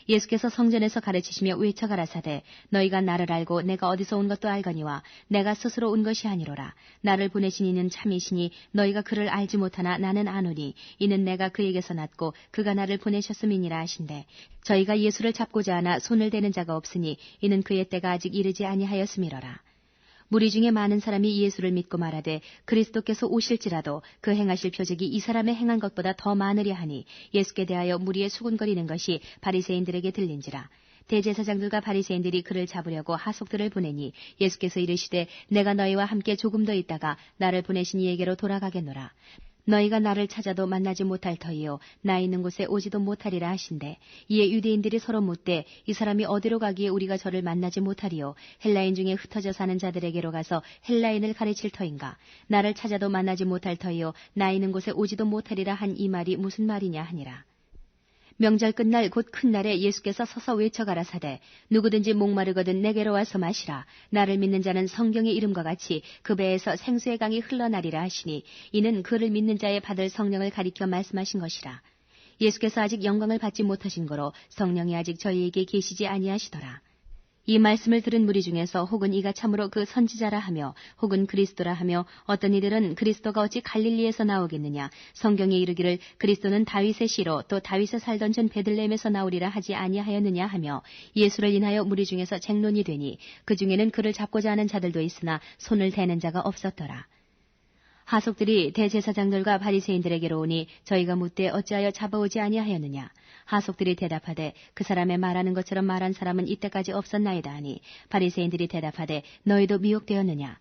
예수께서 성전에서 가르치시며 외쳐 가라사대 너희가 나를 알고 내가 어디서 온 것도 알거니와 내가 스스로 온 것이 아니로라. 나를 보내신 이는 참이시니 너희가 그를 알지 못하나 나는 아노니 이는 내가 그에게서 났고 그가 나를 보내셨음이니라 하신대 저희가 예수를 잡고자 하나 손을 대는 자가 없으니 이는 그의 때가 아직 이르지 아니하였음이로라. 무리 중에 많은 사람이 예수를 믿고 말하되 그리스도께서 오실지라도 그 행하실 표적이 이 사람의 행한 것보다 더 많으려 하니 예수께 대하여 무리에 수군거리는 것이 바리새인들에게 들린지라. 대제사장들과 바리새인들이 그를 잡으려고 하속들을 보내니 예수께서 이르시되 내가 너희와 함께 조금 더 있다가 나를 보내신 이에게로 돌아가겠노라. 너희가 나를 찾아도 만나지 못할 터이요 나 있는 곳에 오지도 못하리라 하신대. 이에 유대인들이 서로 묻되 이 사람이 어디로 가기에 우리가 저를 만나지 못하리요 헬라인 중에 흩어져 사는 자들에게로 가서 헬라인을 가르칠 터인가. 나를 찾아도 만나지 못할 터이요 나 있는 곳에 오지도 못하리라 한 이 말이 무슨 말이냐 하니라. 명절 끝날 곧 큰 날에 예수께서 서서 외쳐 가라사대 누구든지 목마르거든 내게로 와서 마시라. 나를 믿는 자는 성경의 이름과 같이 그 배에서 생수의 강이 흘러나리라 하시니 이는 그를 믿는 자의 받을 성령을 가리켜 말씀하신 것이라. 예수께서 아직 영광을 받지 못하신 거로 성령이 아직 저희에게 계시지 아니하시더라. 이 말씀을 들은 무리 중에서 혹은 이가 참으로 그 선지자라 하며 혹은 그리스도라 하며 어떤 이들은 그리스도가 어찌 갈릴리에서 나오겠느냐 성경에 이르기를 그리스도는 다윗의 씨로 또 다윗에 살던 전 베들레헴에서 나오리라 하지 아니하였느냐 하며 예수를 인하여 무리 중에서 쟁론이 되니 그 중에는 그를 잡고자 하는 자들도 있으나 손을 대는 자가 없었더라. 하속들이 대제사장들과 바리새인들에게로 오니 저희가 묻되 어찌하여 잡아오지 아니하였느냐. 하속들이 대답하되 그 사람의 말하는 것처럼 말한 사람은 이때까지 없었나이다 하니 바리새인들이 대답하되 너희도 미혹되었느냐.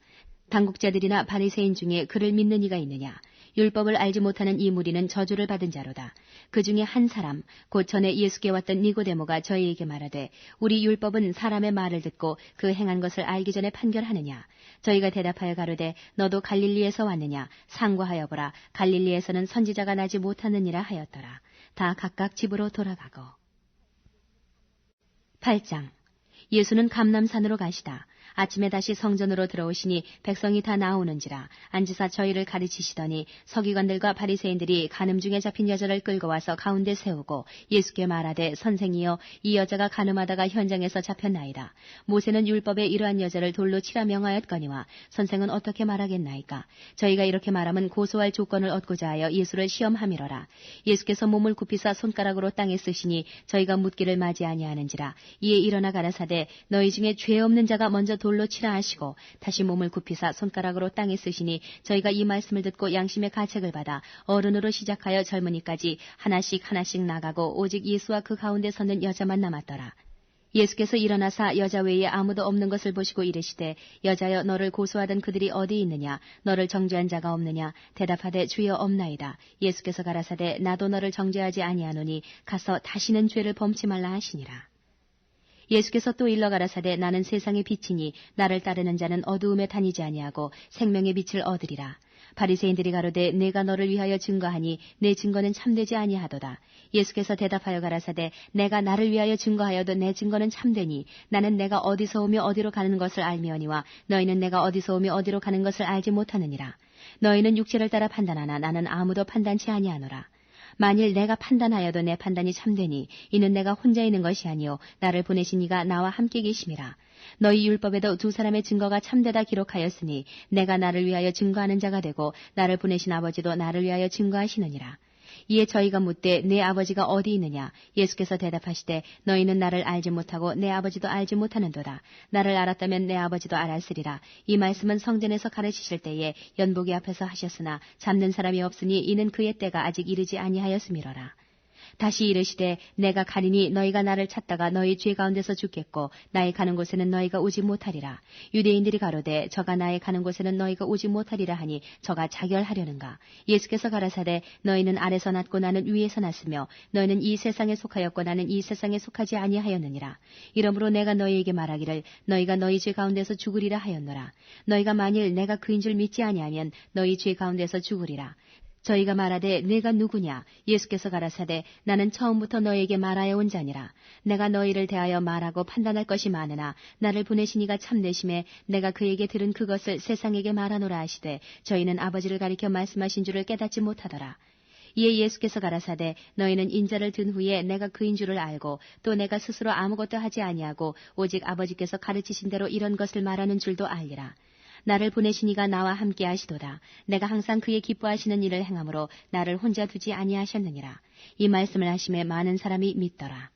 당국자들이나 바리새인 중에 그를 믿는 이가 있느냐. 율법을 알지 못하는 이 무리는 저주를 받은 자로다. 그 중에 한 사람 곧 전에 예수께 왔던 니고데모가 저희에게 말하되 우리 율법은 사람의 말을 듣고 그 행한 것을 알기 전에 판결하느냐. 저희가 대답하여 가로되 너도 갈릴리에서 왔느냐. 상고하여 보라. 갈릴리에서는 선지자가 나지 못하느니라 하였더라. 다 각각 집으로 돌아가고. 8장. 예수는 감람산으로 가시다. 아침에 다시 성전으로 들어오시니 백성이 다 나오는지라 앉으사 저희를 가르치시더니 서기관들과 바리새인들이 간음 중에 잡힌 여자를 끌고 와서 가운데 세우고 예수께 말하되 선생이여 이 여자가 간음하다가 현장에서 잡혔나이다. 모세는 율법에 이러한 여자를 돌로 치라 명하였거니와 선생은 어떻게 말하겠나이까. 저희가 이렇게 말하면 고소할 조건을 얻고자 하여 예수를 시험함이로라. 예수께서 몸을 굽히사 손가락으로 땅에 쓰시니 저희가 묻기를 맞이 아니하는지라. 이에 일어나 가라사대 너희 중에 죄 없는 자가 먼저 돌로 치라 하시고 다시 몸을 굽히사 손가락으로 땅에 쓰시니 저희가 이 말씀을 듣고 양심의 가책을 받아 어른으로 시작하여 젊은이까지 하나씩 나가고 오직 예수와 그 가운데 서는 여자만 남았더라. 예수께서 일어나사 여자 외에 아무도 없는 것을 보시고 이르시되 여자여 너를 고소하던 그들이 어디 있느냐. 너를 정죄한 자가 없느냐. 대답하되 주여 없나이다. 예수께서 가라사대 나도 너를 정죄하지 아니하노니 가서 다시는 죄를 범치 말라 하시니라. 예수께서 또 일러 가라사대 나는 세상의 빛이니 나를 따르는 자는 어두움에 다니지 아니하고 생명의 빛을 얻으리라. 바리새인들이 가로되 내가 너를 위하여 증거하니 내 증거는 참되지 아니하도다. 예수께서 대답하여 가라사대 내가 나를 위하여 증거하여도 내 증거는 참되니 나는 내가 어디서 오며 어디로 가는 것을 알미오니와 너희는 내가 어디서 오며 어디로 가는 것을 알지 못하느니라. 너희는 육체를 따라 판단하나 나는 아무도 판단치 아니하노라. 만일 내가 판단하여도 내 판단이 참되니 이는 내가 혼자 있는 것이 아니요 나를 보내신 이가 나와 함께 계심이라. 너희 율법에도 두 사람의 증거가 참되다 기록하였으니 내가 나를 위하여 증거하는 자가 되고 나를 보내신 아버지도 나를 위하여 증거하시느니라. 이에 저희가 묻되 내 아버지가 어디 있느냐. 예수께서 대답하시되 너희는 나를 알지 못하고 내 아버지도 알지 못하는도다. 나를 알았다면 내 아버지도 알았으리라. 이 말씀은 성전에서 가르치실 때에 연복이 앞에서 하셨으나 잡는 사람이 없으니 이는 그의 때가 아직 이르지 아니하였음이로라. 다시 이르시되 내가 가리니 너희가 나를 찾다가 너희 죄 가운데서 죽겠고 나의 가는 곳에는 너희가 오지 못하리라. 유대인들이 가로되 저가 나의 가는 곳에는 너희가 오지 못하리라 하니 저가 자결하려는가. 예수께서 가라사대 너희는 아래서 났고 나는 위에서 났으며 너희는 이 세상에 속하였고 나는 이 세상에 속하지 아니하였느니라. 이러므로 내가 너희에게 말하기를 너희가 너희 죄 가운데서 죽으리라 하였노라. 너희가 만일 내가 그인 줄 믿지 아니하면 너희 죄 가운데서 죽으리라. 저희가 말하되 내가 누구냐. 예수께서 가라사대 나는 처음부터 너희에게 말하여 온 자니라. 내가 너희를 대하여 말하고 판단할 것이 많으나 나를 보내신 이가 참되심에 내가 그에게 들은 그것을 세상에게 말하노라 하시되 저희는 아버지를 가리켜 말씀하신 줄을 깨닫지 못하더라. 이에 예수께서 가라사대 너희는 인자를 든 후에 내가 그인 줄을 알고 또 내가 스스로 아무것도 하지 아니하고 오직 아버지께서 가르치신 대로 이런 것을 말하는 줄도 알리라. 나를 보내신 이가 나와 함께 하시도다. 내가 항상 그의 기뻐하시는 일을 행함으로 나를 혼자 두지 아니하셨느니라. 이 말씀을 하심에 많은 사람이 믿더라.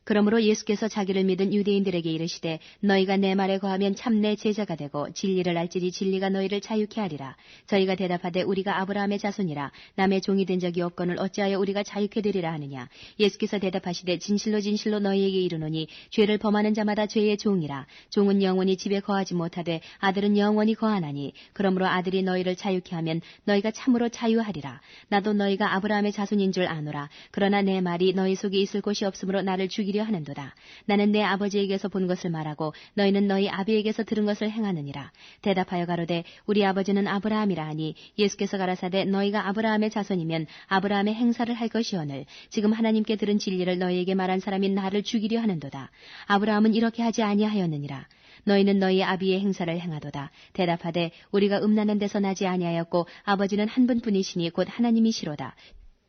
그러므로 예수께서 자기를 믿은 유대인들에게 이르시되 너희가 내 말에 거하면 참 내 제자가 되고 진리를 알지니 진리가 너희를 자유케 하리라. 저희가 대답하되 우리가 아브라함의 자손이라 남의 종이 된 적이 없거늘 어찌하여 우리가 자유케 되리라 하느냐. 예수께서 대답하시되 진실로 진실로 너희에게 이르노니 죄를 범하는 자마다 죄의 종이라. 종은 영원히 집에 거하지 못하되 아들은 영원히 거하나니 그러므로 아들이 너희를 자유케 하면 너희가 참으로 자유하리라. 나도 너희가 아브라함의 자손인 줄 아노라. 그러나 내 말이 너희 속에 있을 곳이 없으므로 나를 죽이려 하는도다. 나는 내 아버지에게서 본 것을 말하고 너희는 너희 아비에게서 들은 것을 행하느니라. 대답하여 가로되 우리 아버지는 아브라함이라 하니 예수께서 가라사대 너희가 아브라함의 자손이면 아브라함의 행사를 할 것이오늘 지금 하나님께 들은 진리를 너희에게 말한 사람이 나를 죽이려 하는도다. 아브라함은 이렇게 하지 아니하였느니라. 너희는 너희 아비의 행사를 행하도다. 대답하되 우리가 음나는 데서 나지 아니하였고 아버지는 한 분뿐이시니 곧 하나님이시로다.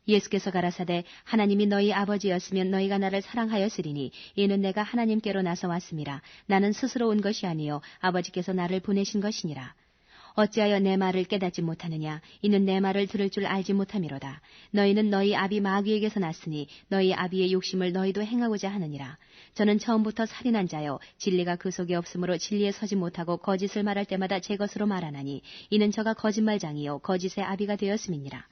예수께서 가라사대 하나님이 너희 아버지였으면 너희가 나를 사랑하였으리니 이는 내가 하나님께로 나서 왔음이라. 나는 스스로 온 것이 아니요 아버지께서 나를 보내신 것이니라. 어찌하여 내 말을 깨닫지 못하느냐. 이는 내 말을 들을 줄 알지 못함이로다. 너희는 너희 아비 마귀에게서 났으니 너희 아비의 욕심을 너희도 행하고자 하느니라. 저는 처음부터 살인한 자요 진리가 그 속에 없으므로 진리에 서지 못하고 거짓을 말할 때마다 제 것으로 말하나니 이는 저가 거짓말장이요 거짓의 아비가 되었음이니라.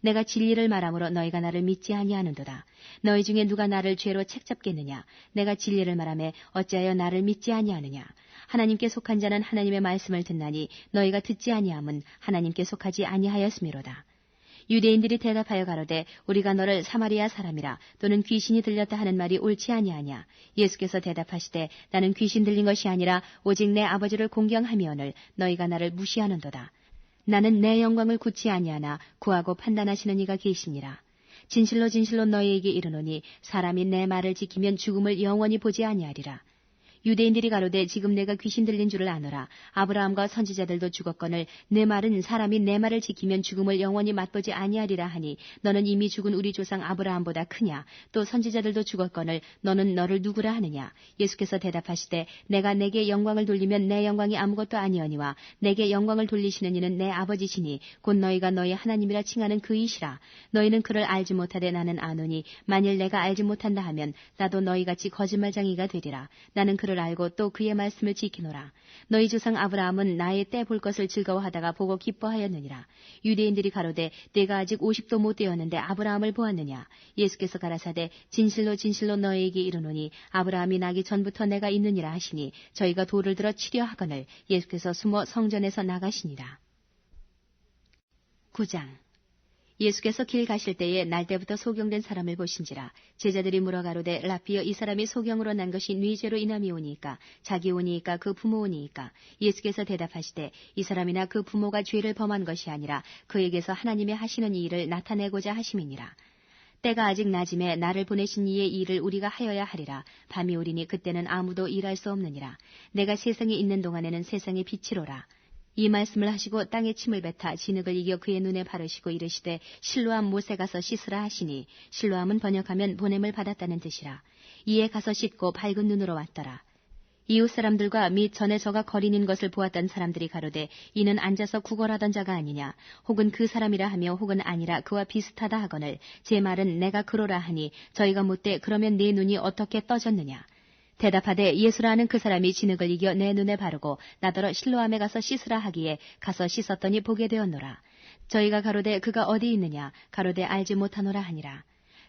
내가 진리를 말하므로 너희가 나를 믿지 아니하는도다. 너희 중에 누가 나를 죄로 책잡겠느냐. 내가 진리를 말하매 어찌하여 나를 믿지 아니하느냐. 하나님께 속한 자는 하나님의 말씀을 듣나니 너희가 듣지 아니함은 하나님께 속하지 아니하였음이로다. 유대인들이 대답하여 가로되 우리가 너를 사마리아 사람이라 또는 귀신이 들렸다 하는 말이 옳지 아니하냐. 예수께서 대답하시되 나는 귀신 들린 것이 아니라 오직 내 아버지를 공경하미오늘 너희가 나를 무시하는도다. 나는 내 영광을 굳지 아니하나 구하고 판단하시는 이가 계시니라. 진실로 진실로 너희에게 이르노니 사람이 내 말을 지키면 죽음을 영원히 보지 아니하리라. 유대인들이 가로되 지금 내가 귀신 들린 줄을 아노라. 아브라함과 선지자들도 죽었거늘 내 말은 사람이 내 말을 지키면 죽음을 영원히 맛보지 아니하리라 하니 너는 이미 죽은 우리 조상 아브라함보다 크냐. 또 선지자들도 죽었거늘 너는 너를 누구라 하느냐. 예수께서 대답하시되 내가 내게 영광을 돌리면 내 영광이 아무것도 아니오니와 내게 영광을 돌리시는 이는 내 아버지시니 곧 너희가 너희 하나님이라 칭하는 그이시라. 너희는 그를 알지 못하되 나는 아노니 만일 내가 알지 못한다 하면 나도 너희같이 거짓말장이가 되리라. 나는 그를 알고 또 그의 말씀을 지키노라. 너희 조상 아브라함은 나의 때 볼 것을 즐거워하다가 보고 기뻐하였느니라. 유대인들이 가로되 내가 아직 50도 못 되었는데 아브라함을 보았느냐. 예수께서 가라사대 진실로 진실로 너희에게 이르노니 아브라함이 나기 전부터 내가 있느니라 하시니 저희가 돌을 들어 치려 하거늘 예수께서 숨어 성전에서 나가시니라. 9장. 예수께서 길 가실 때에 날 때부터 소경된 사람을 보신지라. 제자들이 물어가로되 라피여 이 사람이 소경으로 난 것이 네 죄로 인함이오니이까 자기 오니이까 그 부모 오니이까. 예수께서 대답하시되 이 사람이나 그 부모가 죄를 범한 것이 아니라 그에게서 하나님의 하시는 이 일을 나타내고자 하심이니라. 때가 아직 낮음에 나를 보내신 이의 일을 우리가 하여야 하리라. 밤이 오리니 그때는 아무도 일할 수 없느니라. 내가 세상에 있는 동안에는 세상의 빛이로라. 이 말씀을 하시고 땅에 침을 뱉아 진흙을 이겨 그의 눈에 바르시고 이르시되 실로암 못에 가서 씻으라 하시니 실로암은 번역하면 보냄을 받았다는 뜻이라. 이에 가서 씻고 밝은 눈으로 왔더라. 이웃 사람들과 및 전에 저가 거린인 것을 보았던 사람들이 가로되 이는 앉아서 구걸하던 자가 아니냐. 혹은 그 사람이라 하며 혹은 아니라 그와 비슷하다 하거늘 제 말은 내가 그로라 하니 저희가 묻되 그러면 네 눈이 어떻게 떠졌느냐. 대답하되 예수라는 그 사람이 진흙을 이겨 내 눈에 바르고 나더러 실로암에 가서 씻으라 하기에 가서 씻었더니 보게 되었노라. 저희가 가로되 그가 어디 있느냐. 가로되 알지 못하노라 하니라.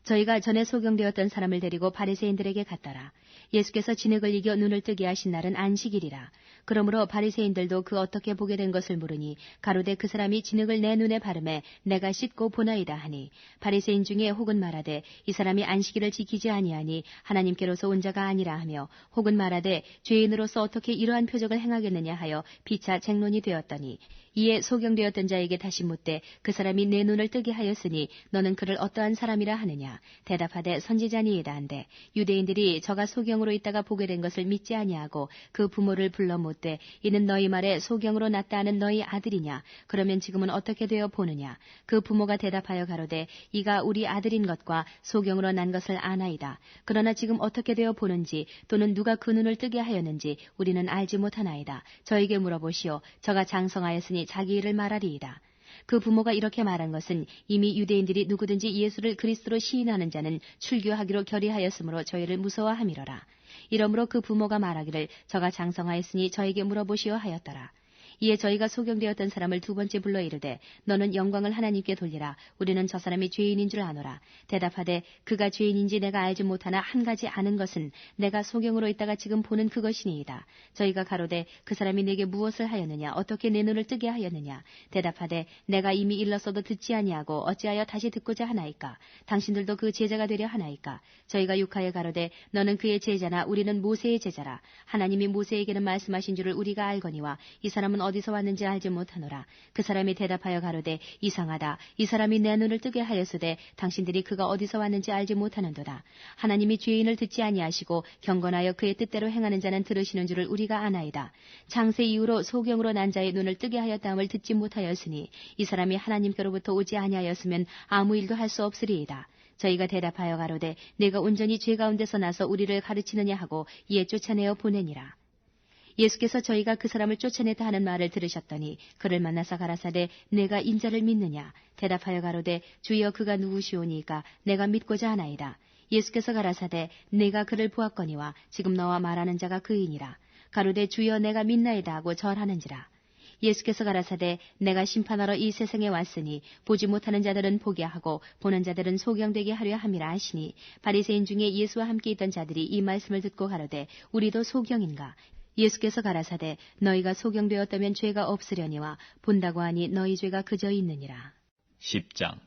저희가 전에 소경되었던 사람을 데리고 바리새인들에게 갔더라. 예수께서 진흙을 이겨 눈을 뜨게 하신 날은 안식일이라. 그러므로 바리새인들도 그 어떻게 보게 된 것을 물으니 가로되 그 사람이 진흙을 내 눈에 바르매 내가 씻고 보나이다 하니 바리새인 중에 혹은 말하되 이 사람이 안식일을 지키지 아니하니 하나님께로서 온 자가 아니라 하며 혹은 말하되 죄인으로서 어떻게 이러한 표적을 행하겠느냐 하여 피차 쟁론이 되었더니 이에 소경되었던 자에게 다시 묻되 그 사람이 내 눈을 뜨게 하였으니 너는 그를 어떠한 사람이라 하느냐. 대답하되 선지자니이다 한데 유대인들이 저가 소경으로 있다가 보게 된 것을 믿지 아니하고 그 부모를 불러 묻되 이는 너희 말에 소경으로 났다 하는 너희 아들이냐. 그러면 지금은 어떻게 되어 보느냐. 그 부모가 대답하여 가로되 이가 우리 아들인 것과 소경으로 난 것을 아나이다. 그러나 지금 어떻게 되어 보는지 또는 누가 그 눈을 뜨게 하였는지 우리는 알지 못하나이다. 저에게 물어보시오. 저가 장성하였으니 자기 일을 말하리이다. 그 부모가 이렇게 말한 것은 이미 유대인들이 누구든지 예수를 그리스도로 시인하는 자는 출교하기로 결의하였으므로 저희를 무서워함이로라. 이러므로 그 부모가 말하기를 저가 장성하였으니 저에게 물어보시오 하였더라. 이에 저희가 소경되었던 사람을 두 번째 불러 이르되 너는 영광을 하나님께 돌리라. 우리는 저 사람이 죄인인 줄 아노라. 대답하되 그가 죄인인지 내가 알지 못하나 한 가지 아는 것은 내가 소경으로 있다가 지금 보는 그것이니이다. 저희가 가로되 그 사람이 내게 무엇을 하였느냐 어떻게 내 눈을 뜨게 하였느냐. 대답하되 내가 이미 일렀어도 듣지 아니하고 어찌하여 다시 듣고자 하나이까. 당신들도 그 제자가 되려 하나이까. 저희가 욕하여 가로되 너는 그의 제자나 우리는 모세의 제자라. 하나님이 모세에게는 말씀하신 줄을 우리가 알거니와 이 사람은 어디서 왔는지 알지 못하노라. 그 사람이 대답하여 가로되 이상하다. 이 사람이 내 눈을 뜨게 하였으되 당신들이 그가 어디서 왔는지 알지 못하는도다. 하나님이 죄인을 듣지 아니하시고 경건하여 그의 뜻대로 행하는 자는 들으시는 줄을 우리가 아나이다. 창세 이후로 소경으로 난 자의 눈을 뜨게 하였다함을 듣지 못하였으니 이 사람이 하나님께로부터 오지 아니하였으면 아무 일도 할 수 없으리이다. 저희가 대답하여 가로되 내가 온전히 죄 가운데서 나서 우리를 가르치느냐 하고 이에 쫓아내어 보내니라. 예수께서 저희가 그 사람을 쫓아냈다 하는 말을 들으셨더니 그를 만나서 가라사대 내가 인자를 믿느냐. 대답하여 가로되 주여 그가 누구시오니까 내가 믿고자 하나이다. 예수께서 가라사대 내가 그를 보았거니와 지금 너와 말하는 자가 그이니라. 가로되 주여 내가 믿나이다 하고 절하는지라. 예수께서 가라사대 내가 심판하러 이 세상에 왔으니 보지 못하는 자들은 보게 하고 보는 자들은 소경되게 하려 함이라 하시니 바리새인 중에 예수와 함께 있던 자들이 이 말씀을 듣고 가로되 우리도 소경인가. 예수께서 가라사대 너희가 소경되었다면 죄가 없으려니와 본다고 하니 너희 죄가 그저 있느니라. 10장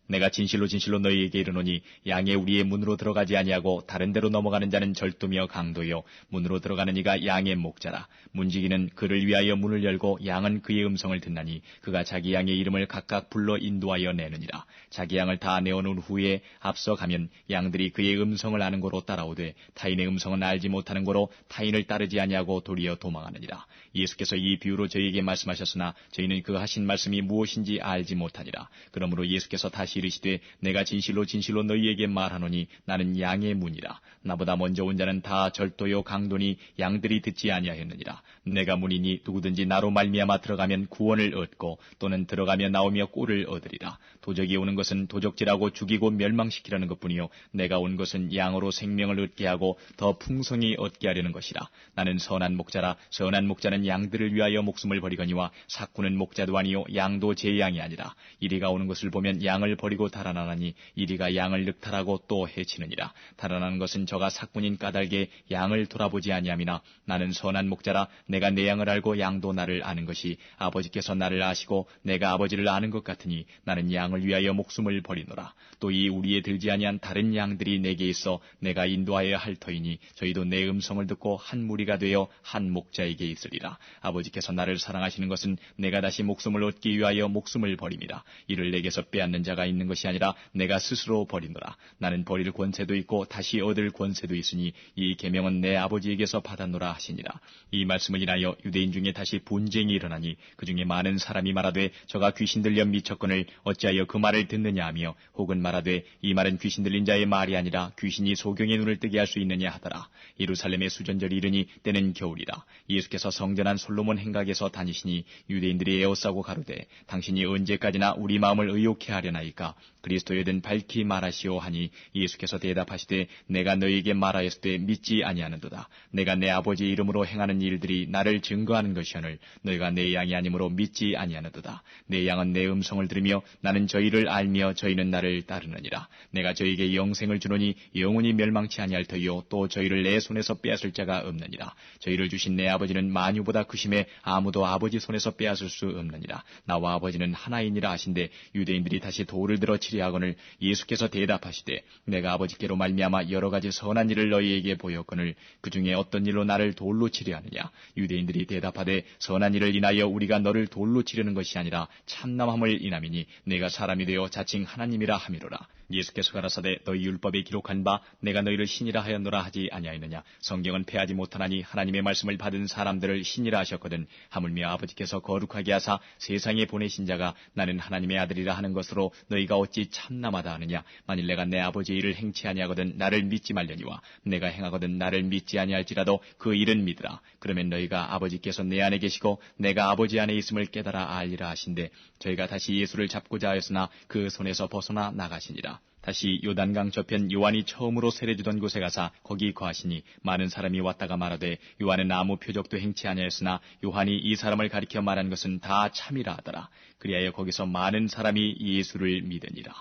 내가 진실로 진실로 너희에게 이르노니 양의 우리의 문으로 들어가지 아니하고 다른 데로 넘어가는 자는 절도며 강도요 문으로 들어가는 이가 양의 목자라. 문지기는 그를 위하여 문을 열고 양은 그의 음성을 듣나니 그가 자기 양의 이름을 각각 불러 인도하여 내느니라. 자기 양을 다 내어놓은 후에 앞서 가면 양들이 그의 음성을 아는 고로 따라오되 타인의 음성은 알지 못하는 고로 타인을 따르지 아니하고 도리어 도망하느니라. 예수께서 이 비유로 저희에게 말씀하셨으나 저희는 그 하신 말씀이 무엇인지 알지 못하니라. 그러므로 예수께서 다시 이르시되 내가 진실로 진실로 너희에게 말하노니 나는 양의 문이라. 나보다 먼저 온 자는 다 절도요 강도니 양들이 듣지 아니하였느니라. 내가 문이니 누구든지 나로 말미암아 들어가면 구원을 얻고 또는 들어가며 나오며 꼴을 얻으리라. 도적이 오는 것은 도적질하고 죽이고 멸망시키려는 것뿐이요 내가 온 것은 양으로 생명을 얻게 하고 더 풍성히 얻게 하려는 것이라. 나는 선한 목자라. 선한 목자는 양들을 위하여 목숨을 버리거니와 삭구는 목자도 아니요 양도 제 양이 아니라. 이리가 오는 것을 보면 양을 버리고 달아나나니 이리가 양을 늑탈하고 또 해치느니라. 달아나는 것은 저가 삭군인 까닭에 양을 돌아보지 아니함이나 나는 선한 목자라. 내가 내 양을 알고 양도 나를 아는 것이 아버지께서 나를 아시고 내가 아버지를 아는 것 같으니 나는 양을 위하여 목숨을 버리노라. 또 이 우리에 들지 아니한 다른 양들이 내게 있어 내가 인도하여야 할 터이니 저희도 내 음성을 듣고 한 무리가 되어 한 목자에게 있으리라. 아버지께서 나를 사랑하시는 것은 내가 다시 목숨을 얻기 위하여 목숨을 버림이라. 이를 내게서 빼앗는 자가 있는 것이 아니라 내가 스스로 버리노라. 나는 버릴 권세도 있고 다시 얻을 권세도 있으니 이 계명은 내 아버지에게서 받았노라 하시니라. 이 말씀을 인하여 유대인 중에 다시 분쟁이 일어나니 그 중에 많은 사람이 말하되 저가 귀신 들려 미쳤거늘 어찌하여 그 말을 듣느냐 하며 혹은 말하되 이 말은 귀신 들린 자의 말이 아니라 귀신이 소경의 눈을 뜨게 할 수 있느냐 하더라. 예루살렘의 수전절이 이르니 때는 겨울이라. 예수께서 성전한 솔로몬 행각에서 다니시니 유대인들이 에워싸고 가로되 당신이 언제까지나 우리 마음을 의욕해 하려나이까. 그리스도여든 밝히 말하시오 하니 예수께서 대답하시되 내가 너희에게 말하였을 때 믿지 아니하는도다. 내가 내 아버지의 이름으로 행하는 일들이 나를 증거하는 것이오늘 너희가 내 양이 아니므로 믿지 아니하는도다. 내 양은 내 음성을 들으며 나는 저희를 알며 저희는 나를 따르느니라. 내가 저희에게 영생을 주노니 영원히 멸망치 아니할 터이요 또 저희를 내 손에서 빼앗을 자가 없느니라. 저희를 주신 내 아버지는 만유보다 크심에 아무도 아버지 손에서 빼앗을 수 없느니라. 나와 아버지는 하나이니라 하신데 유대인들이 다시 돌을 들어 치리하거늘 예수께서 대답하시되 내가 아버지께로 말미암아 여러 가지 선한 일을 너희에게 보였거늘 그 중에 어떤 일로 나를 돌로 치려하느냐. 유대인들이 대답하되 선한 일을 인하여 우리가 너를 돌로 치려는 것이 아니라 참남함을 인함이니 내가 사람이 되어 자칭 하나님이라 함이로라. 예수께서 가라사대 너희 율법에 기록한 바 내가 너희를 신이라 하였노라 하지 아니하였느냐. 성경은 패하지 못하나니 하나님의 말씀을 받은 사람들을 신이라 하셨거든. 하물며 아버지께서 거룩하게 하사 세상에 보내신 자가 나는 하나님의 아들이라 하는 것으로 너희가 어찌 참남하다 하느냐. 만일 내가 내 아버지의 일을 행치 아니하거든 나를 믿지 말려니와 내가 행하거든 나를 믿지 아니할지라도 그 일은 믿으라. 그러면 너희가 아버지께서 내 안에 계시고 내가 아버지 안에 있음을 깨달아 알리라 하신대. 저희가 다시 예수를 잡고자 하였으나 그 손에서 벗어나 나가시니라. 다시 요단강 저편 요한이 처음으로 세례주던 곳에 가사 거기 거하시니 많은 사람이 왔다가 말하되 요한은 아무 표적도 행치 아니하였으나 요한이 이 사람을 가리켜 말한 것은 다 참이라 하더라. 그리하여 거기서 많은 사람이 예수를 믿으니라.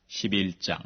11장.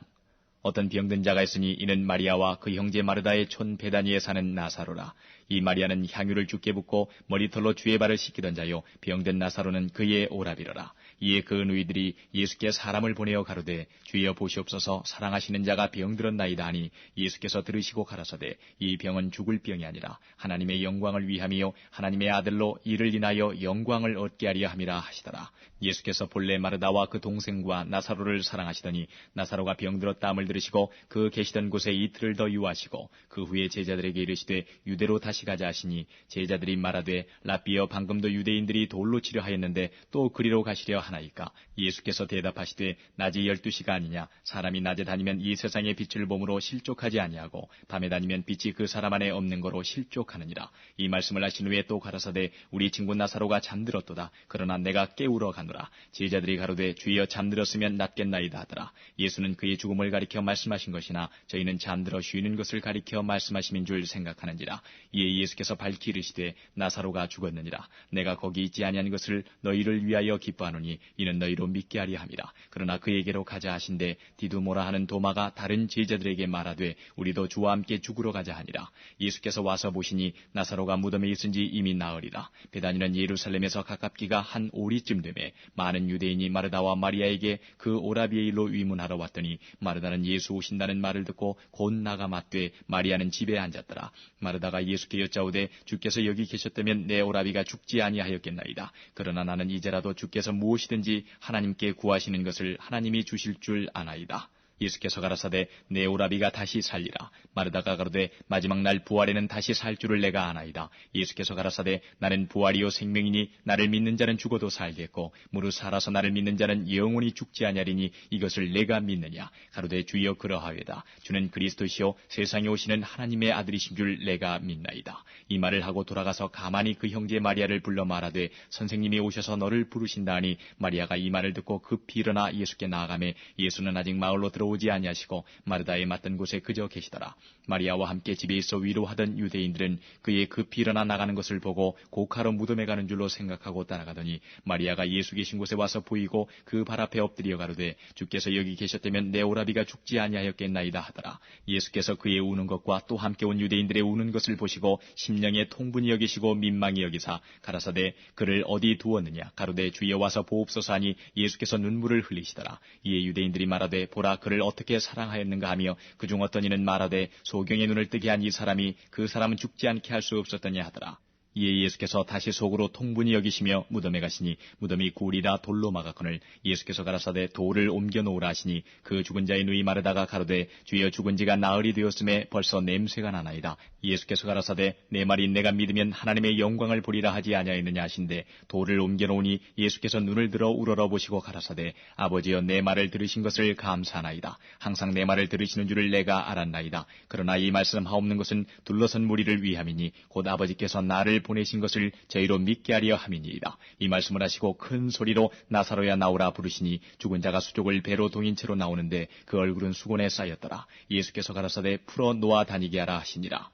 어떤 병든 자가 있으니 이는 마리아와 그 형제 마르다의 촌 베다니에 사는 나사로라. 이 마리아는 향유를 주께 붓고 머리털로 주의 발을 씻기던 자요 병든 나사로는 그의 오라비러라. 이에 그 누이들이 예수께 사람을 보내어 가로되 주여 보시옵소서 사랑하시는 자가 병들었나이다 하니 예수께서 들으시고 가라사대 이 병은 죽을 병이 아니라 하나님의 영광을 위함이요 하나님의 아들로 이를 인하여 영광을 얻게 하려 함이라 하시더라. 예수께서 본래 마르다와 그 동생과 나사로를 사랑하시더니 나사로가 병들었다 함을 들으시고 그 계시던 곳에 이틀을 더 유하시고 그 후에 제자들에게 이르시되 유대로 다시 가자 하시니 제자들이 말하되 랍비여 방금도 유대인들이 돌로 치려 하였는데 또 그리로 가시려 하나이까. 예수께서 대답하시되 낮이 12시가 아니냐. 사람이 낮에 다니면 이 세상의 빛을 보므로 실족하지 아니하고 밤에 다니면 빛이 그 사람 안에 없는 거로 실족하느니라. 이 말씀을 하신 후에 또 가라사대 우리 친구 나사로가 잠들었도다. 그러나 내가 깨우러 가노라. 제자들이 가로되 주여 잠들었으면 낫겠나이다 하더라. 예수는 그의 죽음을 가리켜 말씀하신 것이나 저희는 잠들어 쉬는 것을 가리켜 말씀하심인 줄 생각하는지라. 이에 예수께서 밝히 이르시되 나사로가 죽었느니라. 내가 거기 있지 아니한 것을 너희를 위하여 기뻐하노니 이는 너희로 믿게 하려 함이라. 그러나 그에게로 가자 하신대 디두모라 하는 도마가 다른 제자들에게 말하되 우리도 주와 함께 죽으러 가자 하니라. 예수께서 와서 보시니 나사로가 무덤에 있은지 이미 나으리라. 베다니는 예루살렘에서 가깝기가 한 오리쯤 되매 많은 유대인이 마르다와 마리아에게 그 오라비의 일로 위문하러 왔더니 마르다는 예수 오신다는 말을 듣고 곧 나가 맞되 마리아는 집에 앉았더라. 마르다가 예수께 여짜오되 주께서 여기 계셨다면 내 오라비가 죽지 아니하였겠나이다. 그러나 나는 이제라도 주께서 무엇이든지 하나님께 구하시는 것을 하나님이 주실 줄 아나이다. 예수께서 가라사대 내 오라비가 다시 살리라. 마르다가 가로되 마지막 날 부활에는 다시 살 줄을 내가 아나이다. 예수께서 가라사대 나는 부활이요 생명이니 나를 믿는 자는 죽어도 살겠고 무릇 살아서 나를 믿는 자는 영원히 죽지 아니하리니 이것을 내가 믿느냐. 가로되 주여 그러하외다. 주는 그리스도시요 세상에 오시는 하나님의 아들이신 줄 내가 믿나이다. 이 말을 하고 돌아가서 가만히 그 형제 마리아를 불러 말하되 선생님이 오셔서 너를 부르신다 하니 마리아가 이 말을 듣고 급히 일어나 예수께 나아가매 예수는 아직 마을로 들어오지 아니하시고 마르다에 맞던 곳에 그저 계시더라. 마리아와 함께 집에 있어 위로하던 유대인들은 그의 급히 일어나 나가는 것을 보고 고카로 무덤에 가는 줄로 생각하고 따라가더니 마리아가 예수 계신 곳에 와서 보이고 그 발 앞에 엎드려 가로되 주께서 여기 계셨다면 내 오라비가 죽지 아니하였겠나이다 하더라. 예수께서 그의 우는 것과 또 함께 온 유대인들의 우는 것을 보시고 심령에 통분히 여기시고 민망히 여기사 가라사대 그를 어디 두었느냐. 가로되 주여 와서 보옵소서 하니 예수께서 눈물을 흘리시더라. 이에 유대인들이 말하되 보라 그를 어떻게 사랑하였는가 하며 그중 어떤 이는 말하되 소경의 눈을 뜨게 한 이 사람이 그 사람은 죽지 않게 할 수 없었더냐 하더라. 이에 예수께서 다시 속으로 통분히 여기시며 무덤에 가시니 무덤이 굴이라 돌로 막았거늘 예수께서 가라사대 돌을 옮겨 놓으라 하시니 그 죽은 자의 누이 마르다가 가로되 주여 죽은 지가 나흘이 되었음에 벌써 냄새가 나나이다. 예수께서 가라사대 내 말이 내가 믿으면 하나님의 영광을 보리라 하지 아니하였느냐 하신데 돌을 옮겨 놓으니 예수께서 눈을 들어 우러러 보시고 가라사대 아버지여 내 말을 들으신 것을 감사하나이다. 항상 내 말을 들으시는 줄을 내가 알았나이다. 그러나 이 말씀 하옵는 것은 둘러선 무리를 위함이니 곧 아버지께서 나를 보내신 것을 저희로 믿게 하려 함이니이다. 이 말씀을 하시고 큰 소리로 나사로야 나오라 부르시니 죽은 자가 수족을 배로 동인 채로 나오는데 그 얼굴은 수건에 쌓였더라. 예수께서 가라사대 풀어 놓아 다니게 하라 하시니라.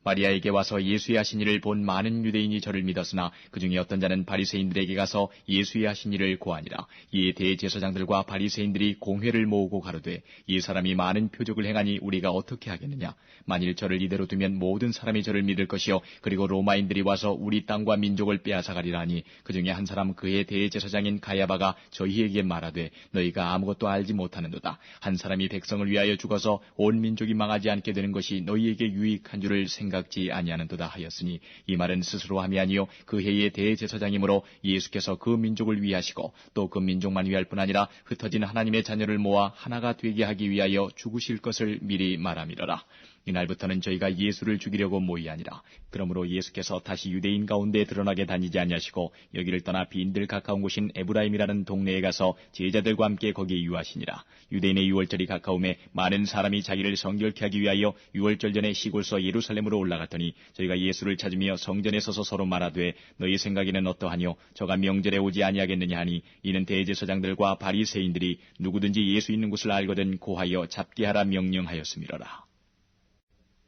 마리아에게 와서 예수의 하신 일을 본 많은 유대인이 저를 믿었으나 그중에 어떤 자는 바리새인들에게 가서 예수의 하신 일을 고하니라. 이에 대제사장들과 바리새인들이 공회를 모으고 가로되 이 사람이 많은 표적을 행하니 우리가 어떻게 하겠느냐. 만일 저를 이대로 두면 모든 사람이 저를 믿을 것이요 그리고 로마인들이 와서 우리 땅과 민족을 빼앗아가리라 하니 그중에 한 사람 그의 대제사장인 가야바가 저희에게 말하되 너희가 아무것도 알지 못하는도다. 한 사람이 백성을 위하여 죽어서 온 민족이 망하지 않게 되는 것이 너희에게 유익한 줄을 생각 생각지 아니하는도다 하였으니 이 말은 스스로 함이 아니요 그 해의 대제사장이므로 예수께서 그 민족을 위하시고 또 그 민족만 위할 뿐 아니라 흩어진 하나님의 자녀를 모아 하나가 되게 하기 위하여 죽으실 것을 미리 말함이러라. 이날부터는 저희가 예수를 죽이려고 모이 아니라 그러므로 예수께서 다시 유대인 가운데 드러나게 다니지 아니하시고 여기를 떠나 빈들 가까운 곳인 에브라임이라는 동네에 가서 제자들과 함께 거기에 유하시니라. 유대인의 유월절이 가까움에 많은 사람이 자기를 성결케 하기 위하여 유월절 전에 시골서 예루살렘으로 올라갔더니 저희가 예수를 찾으며 성전에 서서 서로 말하되 너희 생각에는 어떠하뇨? 저가 명절에 오지 아니하겠느냐 하니 이는 대제사장들과 바리새인들이 누구든지 예수 있는 곳을 알거든 고하여 잡게 하라 명령하였음이로라.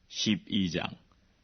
12장.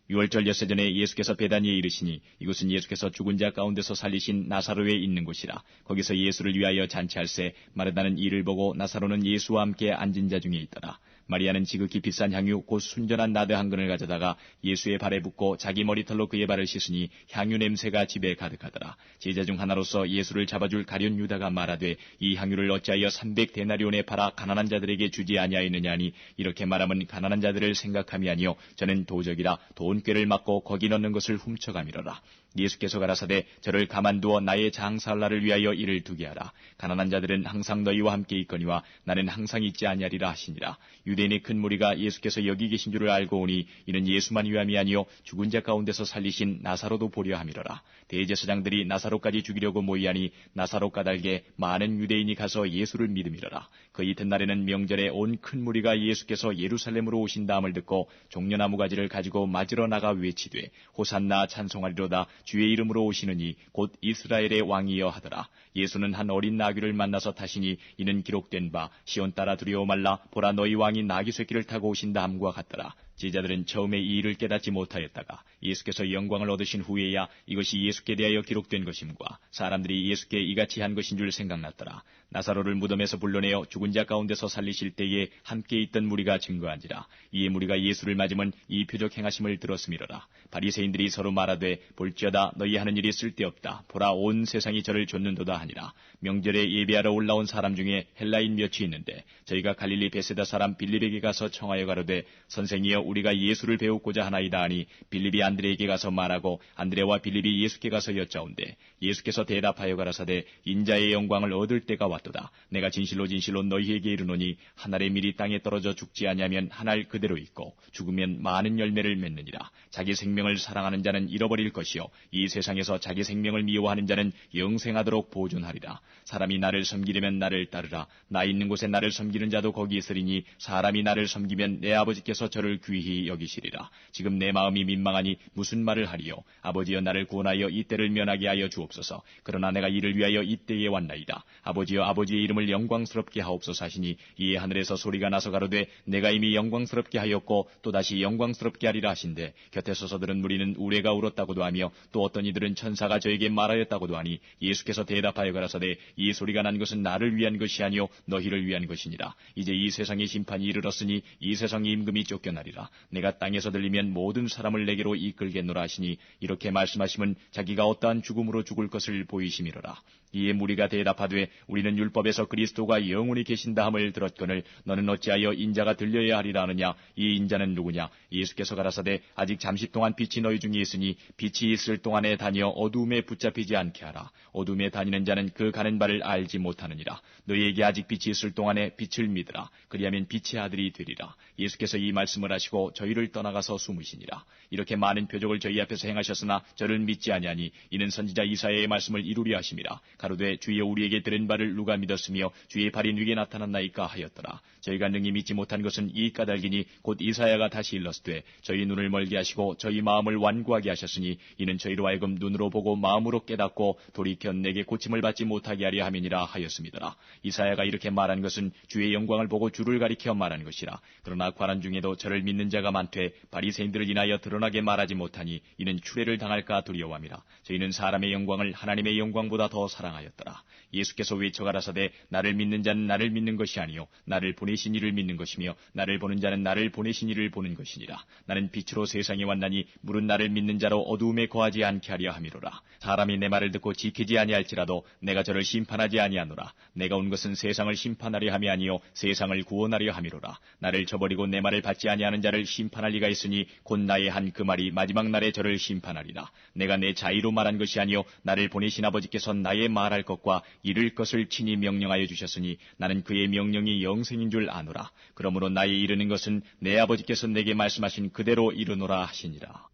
유월절 엿새 전에 예수께서 베다니에 이르시니 이곳은 예수께서 죽은 자 가운데서 살리신 나사로에 있는 곳이라. 거기서 예수를 위하여 잔치할새 마르다는 이를 보고 나사로는 예수와 함께 앉은 자 중에 있더라. 마리아는 지극히 비싼 향유 곧 순전한 나드 한 근을 가져다가 예수의 발에 붓고 자기 머리털로 그의 발을 씻으니 향유 냄새가 집에 가득하더라. 제자 중 하나로서 예수를 잡아줄 가룟 유다가 말하되 이 향유를 어찌하여 300데나리온에 팔아 가난한 자들에게 주지 아니하였느냐 하니 이렇게 말하면 가난한 자들을 생각함이 아니요 저는 도적이라 돈꾀를 맞고 거기 넣는 것을 훔쳐가미러라. 예수께서 가라사대 저를 가만두어 나의 장사할 날을 위하여 이를 두게 하라. 가난한 자들은 항상 너희와 함께 있거니와 나는 항상 있지 아니하리라 하시니라. 유대인의 큰 무리가 예수께서 여기 계신 줄을 알고 오니 이는 예수만 위함이 아니요 죽은 자 가운데서 살리신 나사로도 보려 함이로라. 대제사장들이 나사로까지 죽이려고 모이하니 나사로 까닭에 많은 유대인이 가서 예수를 믿음이로라. 그 이튿날에는 명절에 온 큰 무리가 예수께서 예루살렘으로 오신다함을 듣고 종려나무 가지를 가지고 맞으러 나가 외치되 호산나 찬송하리로다 주의 이름으로 오시느니 곧 이스라엘의 왕이여 하더라. 예수는 한 어린 나귀를 만나서 타시니 이는 기록된 바 시온 따라 두려워 말라 보라 너희 왕이 나귀 새끼를 타고 오신다 함과 같더라. 제자들은 처음에 이 일을 깨닫지 못하였다가 예수께서 영광을 얻으신 후에야 이것이 예수께 대하여 기록된 것임과 사람들이 예수께 이같이 한 것인 줄 생각났더라. 나사로를 무덤에서 불러내어 죽은 자 가운데서 살리실 때에 함께 있던 무리가 증거한지라. 이에 무리가 예수를 맞으면 이 표적 행하심을 들었음이로라. 바리새인들이 서로 말하되 볼지어다 너희 하는 일이 쓸데없다. 보라 온 세상이 저를 좇는도다 하니라. 명절에 예배하러 올라온 사람 중에 헬라인 몇이 있는데 저희가 갈릴리 베세다 사람 빌립에게 가서 청하여 가로되 선생이여 우리가 예수를 배우고자 하나이다 하니 빌립이 안드레에게 가서 말하고 안드레와 빌립이 예수께 가서 여짜온대 예수께서 대답하여 가라사대 인자의 영광을 얻을 때가 왔도다. 내가 진실로 진실로 너희에게 이르노니 한 알의 밀이 땅에 떨어져 죽지 아니하면 한 알 그대로 있고 죽으면 많은 열매를 맺느니라. 자기 생명을 사랑하는 자는 잃어버릴 것이요 이 세상에서 자기 생명을 미워하는 자는 영생하도록 보존하리라. 사람이 나를 섬기려면 나를 따르라. 나 있는 곳에 나를 섬기는 자도 거기 있으리니 사람이 나를 섬기면 내 아버지께서 저를 귀히 여기시리라. 지금 내 마음이 민망하니 무슨 말을 하리요. 아버지여 나를 구원하여 이 때를 면하게 하여 주옵소서. 그러나 내가 이를 위하여 이 때에 왔나이다. 아버지여 아버지의 이름을 영광스럽게 하옵소서 하시니 이에 하늘에서 소리가 나서 가로되 내가 이미 영광스럽게 하였고 또다시 영광스럽게 하리라 하신대 곁에 서서 들은 무리는 우레가 울었다고도 하며 또 어떤 이들은 천사가 저에게 말하였다고도 하니 예수께서 대답하여 가라사대 이 소리가 난 것은 나를 위한 것이 아니요 너희를 위한 것이니라. 이제 이 세상의 심판이 이르렀으니 이 세상의 임금이 쫓겨나리라. 내가 땅에서 들리면 모든 사람을 내게로 이끌겠노라 하시니 이렇게 말씀하시면 자기가 어떠한 죽음으로 죽을 것을 보이심이로라. 이에 무리가 대답하되 우리는 율법에서 그리스도가 영원히 계신다 함을 들었거늘 너는 어찌하여 인자가 들려야 하리라 하느냐. 이 인자는 누구냐. 예수께서 가라사대 아직 잠시 동안 빛이 너희 중에 있으니 빛이 있을 동안에 다니어 어두움에 붙잡히지 않게 하라. 어두움에 다니는 자는 그 가는 바를 알지 못하느니라. 너희에게 아직 빛이 있을 동안에 빛을 믿으라. 그리하면 빛의 아들이 되리라. 예수께서 이 말씀을 하시고 저희를 떠나가서 숨으시니라. 이렇게 많은 표적을 저희 앞에서 행하셨으나 저를 믿지 아니하니 이는 선지자 이사야의 말씀을 이루려 하심이라. 가로되 주여 우리에게 들은 바를 누가 믿었으며 주의 발이 누게 나타났나이까 하였더라. 저희가 능히 믿지 못한 것은 이 까닭이니 곧 이사야가 다시 일렀으되 저희 눈을 멀게 하시고 저희 마음을 완고하게 하셨으니 이는 저희로 하여금 눈으로 보고 마음으로 깨닫고 돌이켜 내게 고침을 받지 못하게 하려 함이니라 하였습니다. 이사야가 이렇게 말한 것은 주의 영광을 보고 주를 가리켜 말한 것이라. 그러나 관원 중에도 저를 믿는 자가 많되 바리새인들을 인하여 드러나게 말하지 못하니 이는 추례를 당할까 두려워함이라. 저희는 사람의 영광을 하나님의 영광보다 더 사랑하였더라. 예수께서 외쳐 가라사대 나를 믿는 자는 나를 믿는 것이 아니요 나를 보내신 이를 믿는 것이며 나를 보는 자는 나를 보내신 이를 보는 것이니라. 나는 빛으로 세상에 왔나니 물은 나를 믿는 자로 어두움에 거하지 않게 하려 함이로라. 사람이 내 말을 듣고 지키지 아니할지라도 내가 저를 심판하지 아니하노라. 내가 온 것은 세상을 심판하려 함이 아니요 세상을 구원하려 함이로라. 나를 저버리고 내 말을 받지 아니하는 자를 나를 심판할 리가 있으니 곧 나의 한 그 말이 마지막 날에 저를 심판하리라. 내가 내 자의로 말한 것이 아니요 나를 보내신 아버지께서 나의 말할 것과 이룰 것을 친히 명령하여 주셨으니 나는 그의 명령이 영생인 줄 아노라. 그러므로 나의 이르는 것은 내 아버지께서 내게 말씀하신 그대로 이루노라 하시니라.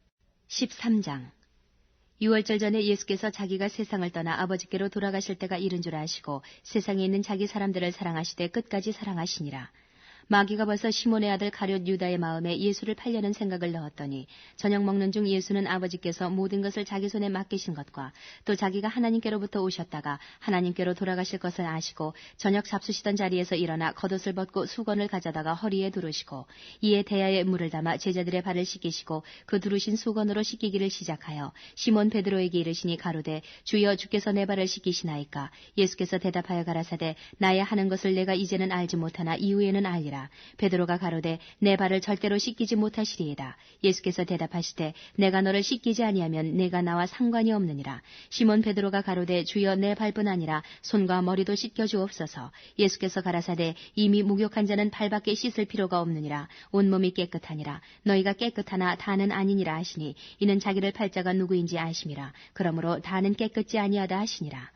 13장. 6월절 전에 예수께서 자기가 세상을 떠나 아버지께로 돌아가실 때가 이른 줄 아시고 세상에 있는 자기 사람들을 사랑하시되 끝까지 사랑하시니라. 마귀가 벌써 시몬의 아들 가룟 유다의 마음에 예수를 팔려는 생각을 넣었더니 저녁 먹는 중 예수는 아버지께서 모든 것을 자기 손에 맡기신 것과 또 자기가 하나님께로부터 오셨다가 하나님께로 돌아가실 것을 아시고 저녁 잡수시던 자리에서 일어나 겉옷을 벗고 수건을 가져다가 허리에 두르시고 이에 대야에 물을 담아 제자들의 발을 씻기시고 그 두르신 수건으로 씻기기를 시작하여 시몬 베드로에게 이르시니 가로되 주여 주께서 내 발을 씻기시나이까. 예수께서 대답하여 가라사대 나의 하는 것을 내가 이제는 알지 못하나 이후에는 알리라. 베드로가 가로되 내 발을 절대로 씻기지 못하시리이다. 예수께서 대답하시되 내가 너를 씻기지 아니하면 내가 나와 상관이 없느니라. 시몬 베드로가 가로되 주여 내 발뿐 아니라 손과 머리도 씻겨 주옵소서. 예수께서 가라사대 이미 목욕한 자는 발밖에 씻을 필요가 없느니라. 온몸이 깨끗하니라. 너희가 깨끗하나 다는 아니니라 하시니 이는 자기를 팔 자가 누구인지 아심이라. 그러므로 다는 깨끗지 아니하다 하시니라.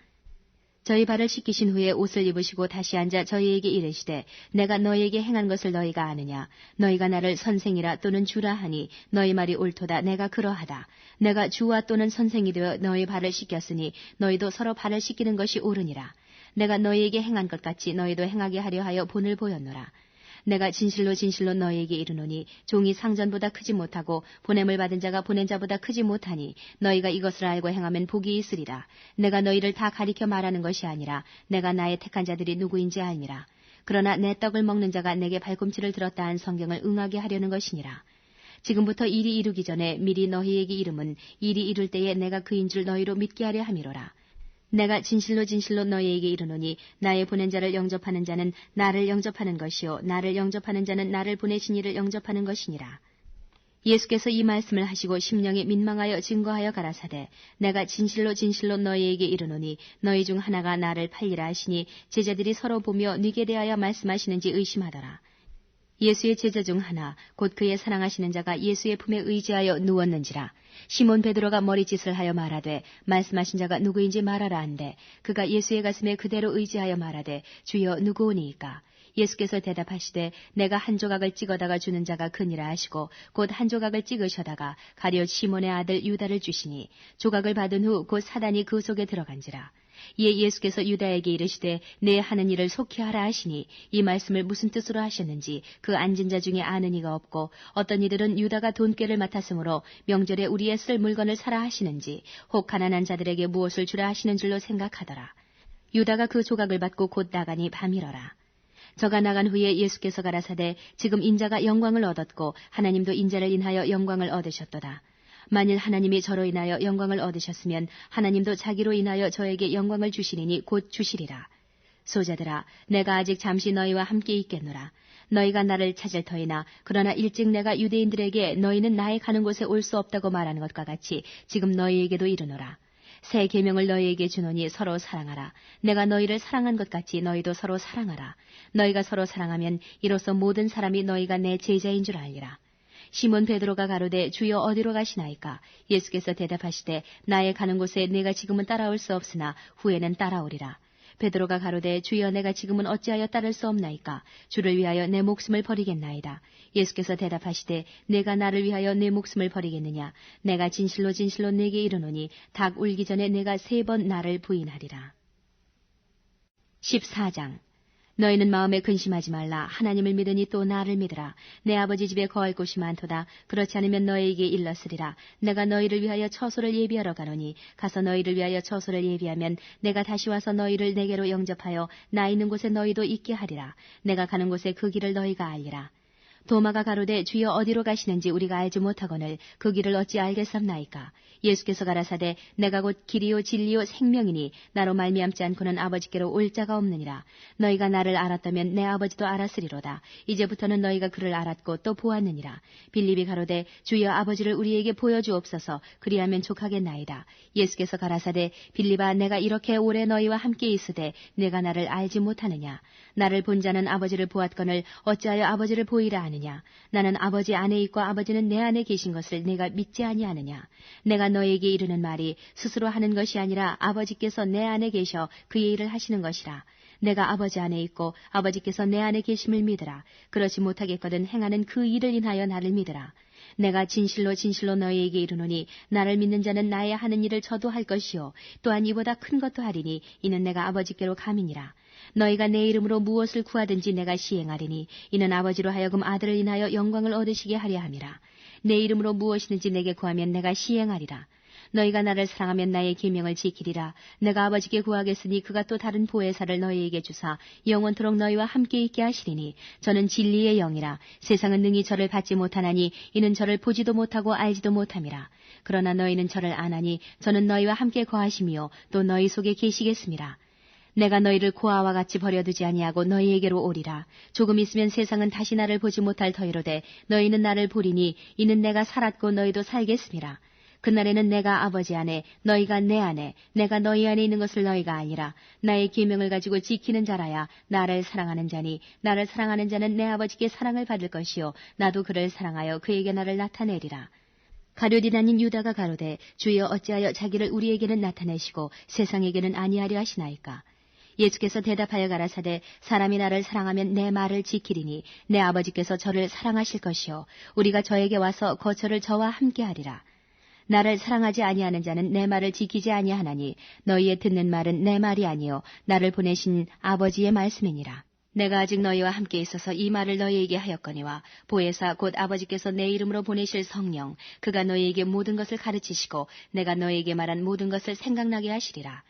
저희 발을 씻기신 후에 옷을 입으시고 다시 앉아 저희에게 이르시되 내가 너희에게 행한 것을 너희가 아느냐. 너희가 나를 선생이라 또는 주라 하니 너희 말이 옳도다. 내가 그러하다. 내가 주와 또는 선생이 되어 너희 발을 씻겼으니 너희도 서로 발을 씻기는 것이 옳으니라. 내가 너희에게 행한 것 같이 너희도 행하게 하려 하여 본을 보였노라. 내가 진실로 진실로 너희에게 이르노니 종이 상전보다 크지 못하고 보냄을 받은 자가 보낸 자보다 크지 못하니 너희가 이것을 알고 행하면 복이 있으리라. 내가 너희를 다 가리켜 말하는 것이 아니라 내가 나의 택한 자들이 누구인지 알미라. 그러나 내 떡을 먹는 자가 내게 발꿈치를 들었다 한 성경을 응하게 하려는 것이니라. 지금부터 일이 이루기 전에 미리 너희에게 이름은 일이 이룰 때에 내가 그인 줄 너희로 믿게 하려 함이로라. 내가 진실로 진실로 너희에게 이르노니 나의 보낸 자를 영접하는 자는 나를 영접하는 것이요 나를 영접하는 자는 나를 보내신 이를 영접하는 것이니라. 예수께서 이 말씀을 하시고 심령에 민망하여 증거하여 가라사대 내가 진실로 진실로 너희에게 이르노니 너희 중 하나가 나를 팔리라 하시니 제자들이 서로 보며 네게 대하여 말씀하시는지 의심하더라. 예수의 제자 중 하나 곧 그의 사랑하시는 자가 예수의 품에 의지하여 누웠는지라. 시몬 베드로가 머리짓을 하여 말하되 말씀하신 자가 누구인지 말하라 한데 그가 예수의 가슴에 그대로 의지하여 말하되 주여 누구오니이까. 예수께서 대답하시되 내가 한 조각을 찍어다가 주는 자가 그니라 하시고 곧 한 조각을 찍으셔다가 가룟 시몬의 아들 유다를 주시니 조각을 받은 후 곧 사단이 그 속에 들어간지라. 이에 예수께서 유다에게 이르시되 내 하는 일을 속히 하라 하시니 이 말씀을 무슨 뜻으로 하셨는지 그 앉은 자 중에 아는 이가 없고 어떤 이들은 유다가 돈꾀를 맡았으므로 명절에 우리의 쓸 물건을 사라 하시는지 혹 가난한 자들에게 무엇을 주라 하시는 줄로 생각하더라. 유다가 그 조각을 받고 곧 나가니 밤이러라. 저가 나간 후에 예수께서 가라사대 지금 인자가 영광을 얻었고 하나님도 인자를 인하여 영광을 얻으셨도다. 만일 하나님이 저로 인하여 영광을 얻으셨으면 하나님도 자기로 인하여 저에게 영광을 주시리니 곧 주시리라. 소자들아 내가 아직 잠시 너희와 함께 있겠노라. 너희가 나를 찾을 터이나 그러나 일찍 내가 유대인들에게 너희는 나의 가는 곳에 올 수 없다고 말하는 것과 같이 지금 너희에게도 이르노라. 새 계명을 너희에게 주노니 서로 사랑하라. 내가 너희를 사랑한 것 같이 너희도 서로 사랑하라. 너희가 서로 사랑하면 이로써 모든 사람이 너희가 내 제자인 줄 알리라. 시몬 베드로가 가로되 주여 어디로 가시나이까. 예수께서 대답하시되 나의 가는 곳에 내가 지금은 따라올 수 없으나 후에는 따라오리라. 베드로가 가로되 주여 내가 지금은 어찌하여 따를 수 없나이까. 주를 위하여 내 목숨을 버리겠나이다. 예수께서 대답하시되 내가 나를 위하여 내 목숨을 버리겠느냐. 내가 진실로 진실로 네게 이르노니 닭 울기 전에 내가 3번 나를 부인하리라. 14장. 너희는 마음에 근심하지 말라. 하나님을 믿으니 또 나를 믿으라. 내 아버지 집에 거할 곳이 많도다. 그렇지 않으면 너희에게 일렀으리라. 내가 너희를 위하여 처소를 예비하러 가노니 가서 너희를 위하여 처소를 예비하면 내가 다시 와서 너희를 내게로 영접하여 나 있는 곳에 너희도 있게 하리라. 내가 가는 곳에 그 길을 너희가 알리라. 도마가 가로되 주여 어디로 가시는지 우리가 알지 못하거늘 그 길을 어찌 알겠삼나이까. 예수께서 가라사대 내가 곧 길이요 진리요 생명이니 나로 말미암지 않고는 아버지께로 올 자가 없느니라. 너희가 나를 알았다면 내 아버지도 알았으리로다. 이제부터는 너희가 그를 알았고 또 보았느니라. 빌립이 가로되 주여 아버지를 우리에게 보여주옵소서. 그리하면 족하겠나이다. 예수께서 가라사대 빌립아 내가 이렇게 오래 너희와 함께 있으되 내가 나를 알지 못하느냐. 나를 본 자는 아버지를 보았거늘 어찌하여 아버지를 보이라 하느냐. 아니하느냐? 나는 아버지 안에 있고 아버지는 내 안에 계신 것을 내가 믿지 아니하느냐? 내가 너에게 이르는 말이 스스로 하는 것이 아니라 아버지께서 내 안에 계셔 그의 일을 하시는 것이라. 내가 아버지 안에 있고 아버지께서 내 안에 계심을 믿으라. 그렇지 못하겠거든 행하는 그 일을 인하여 나를 믿으라. 내가 진실로 진실로 너희에게 이르노니 나를 믿는 자는 나의 하는 일을 저도 할 것이요 또한 이보다 큰 것도 하리니 이는 내가 아버지께로 감이니라. 너희가 내 이름으로 무엇을 구하든지 내가 시행하리니 이는 아버지로 하여금 아들을 인하여 영광을 얻으시게 하려 함이라. 내 이름으로 무엇이든지 내게 구하면 내가 시행하리라. 너희가 나를 사랑하면 나의 계명을 지키리라. 내가 아버지께 구하겠으니 그가 또 다른 보혜사를 너희에게 주사 영원토록 너희와 함께 있게 하시리니 저는 진리의 영이라. 세상은 능히 저를 받지 못하나니 이는 저를 보지도 못하고 알지도 못함이라. 그러나 너희는 저를 아나니 저는 너희와 함께 거하심이요 또 너희 속에 계시겠음이라. 내가 너희를 고아와 같이 버려두지 아니하고 너희에게로 오리라. 조금 있으면 세상은 다시 나를 보지 못할 터이로되 너희는 나를 보리니 이는 내가 살았고 너희도 살겠음이라. 그날에는 내가 아버지 안에 너희가 내 안에 내가 너희 안에 있는 것을 너희가 아니라 나의 계명을 가지고 지키는 자라야 나를 사랑하는 자니 나를 사랑하는 자는 내 아버지께 사랑을 받을 것이요 나도 그를 사랑하여 그에게 나를 나타내리라. 가룟 아닌 유다가 가로되 주여 어찌하여 자기를 우리에게는 나타내시고 세상에게는 아니하려 하시나이까. 예수께서 대답하여 가라사대 사람이 나를 사랑하면 내 말을 지키리니 내 아버지께서 저를 사랑하실 것이요 우리가 저에게 와서 거처를 저와 함께 하리라. 나를 사랑하지 아니하는 자는 내 말을 지키지 아니하나니 너희의 듣는 말은 내 말이 아니요 나를 보내신 아버지의 말씀이니라. 내가 아직 너희와 함께 있어서 이 말을 너희에게 하였거니와 보혜사 곧 아버지께서 내 이름으로 보내실 성령 그가 너희에게 모든 것을 가르치시고 내가 너희에게 말한 모든 것을 생각나게 하시리라.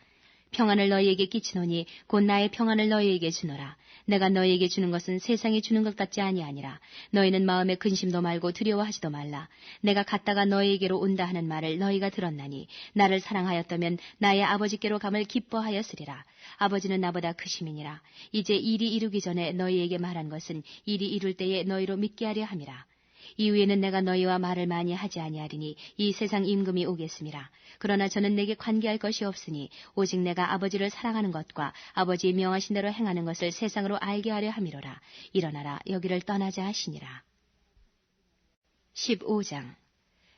평안을 너희에게 끼치노니 곧 나의 평안을 너희에게 주노라. 내가 너희에게 주는 것은 세상이 주는 것 같지 아니하니라. 너희는 마음에 근심도 말고 두려워하지도 말라. 내가 갔다가 너희에게로 온다 하는 말을 너희가 들었나니 나를 사랑하였다면 나의 아버지께로 감을 기뻐하였으리라. 아버지는 나보다 크심이니라. 이제 일이 이루기 전에 너희에게 말한 것은 일이 이룰 때에 너희로 믿게 하려 함이라. 이후에는 내가 너희와 말을 많이 하지 아니하리니 이 세상 임금이 오겠음이라. 그러나 저는 내게 관계할 것이 없으니 오직 내가 아버지를 사랑하는 것과 아버지의 명하신 대로 행하는 것을 세상으로 알게 하려 함이로라. 일어나라 여기를 떠나자 하시니라. 15장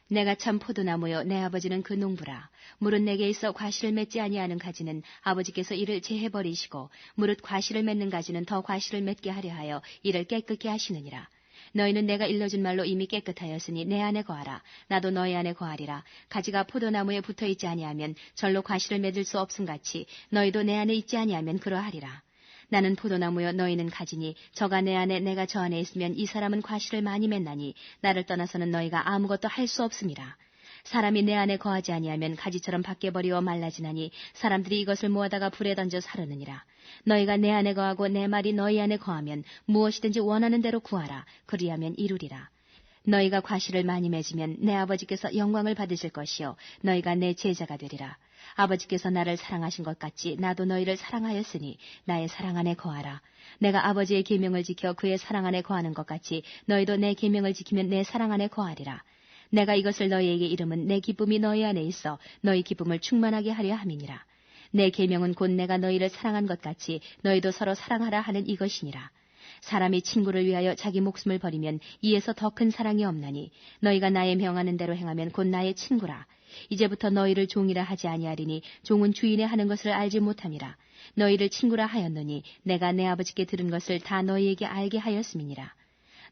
내가 참 포도나무요 내 아버지는 그 농부라. 무릇 내게 있어 과실을 맺지 아니하는 가지는 아버지께서 이를 제해버리시고 무릇 과실을 맺는 가지는 더 과실을 맺게 하려 하여 이를 깨끗게 하시느니라. 너희는 내가 일러준 말로 이미 깨끗하였으니 내 안에 거하라. 나도 너희 안에 거하리라. 가지가 포도나무에 붙어있지 아니하면 절로 과실을 맺을 수 없음같이 너희도 내 안에 있지 아니하면 그러하리라. 나는 포도나무여 너희는 가지니 저가 내 안에 내가 저 안에 있으면 이 사람은 과실을 많이 맺나니 나를 떠나서는 너희가 아무것도 할 수 없음이라. 사람이 내 안에 거하지 아니하면 가지처럼 밖에 버리어 말라지나니 사람들이 이것을 모아다가 불에 던져 사르느니라. 너희가 내 안에 거하고 내 말이 너희 안에 거하면 무엇이든지 원하는 대로 구하라. 그리하면 이루리라. 너희가 과실을 많이 맺으면 내 아버지께서 영광을 받으실 것이요 너희가 내 제자가 되리라. 아버지께서 나를 사랑하신 것 같이 나도 너희를 사랑하였으니 나의 사랑 안에 거하라. 내가 아버지의 계명을 지켜 그의 사랑 안에 거하는 것 같이 너희도 내 계명을 지키면 내 사랑 안에 거하리라. 내가 이것을 너희에게 이름은 내 기쁨이 너희 안에 있어 너희 기쁨을 충만하게 하려 함이니라. 내 계명은 곧 내가 너희를 사랑한 것 같이 너희도 서로 사랑하라 하는 이것이니라. 사람이 친구를 위하여 자기 목숨을 버리면 이에서 더 큰 사랑이 없나니 너희가 나의 명하는 대로 행하면 곧 나의 친구라. 이제부터 너희를 종이라 하지 아니하리니 종은 주인의 하는 것을 알지 못함이라. 너희를 친구라 하였노니 내가 내 아버지께 들은 것을 다 너희에게 알게 하였음이니라.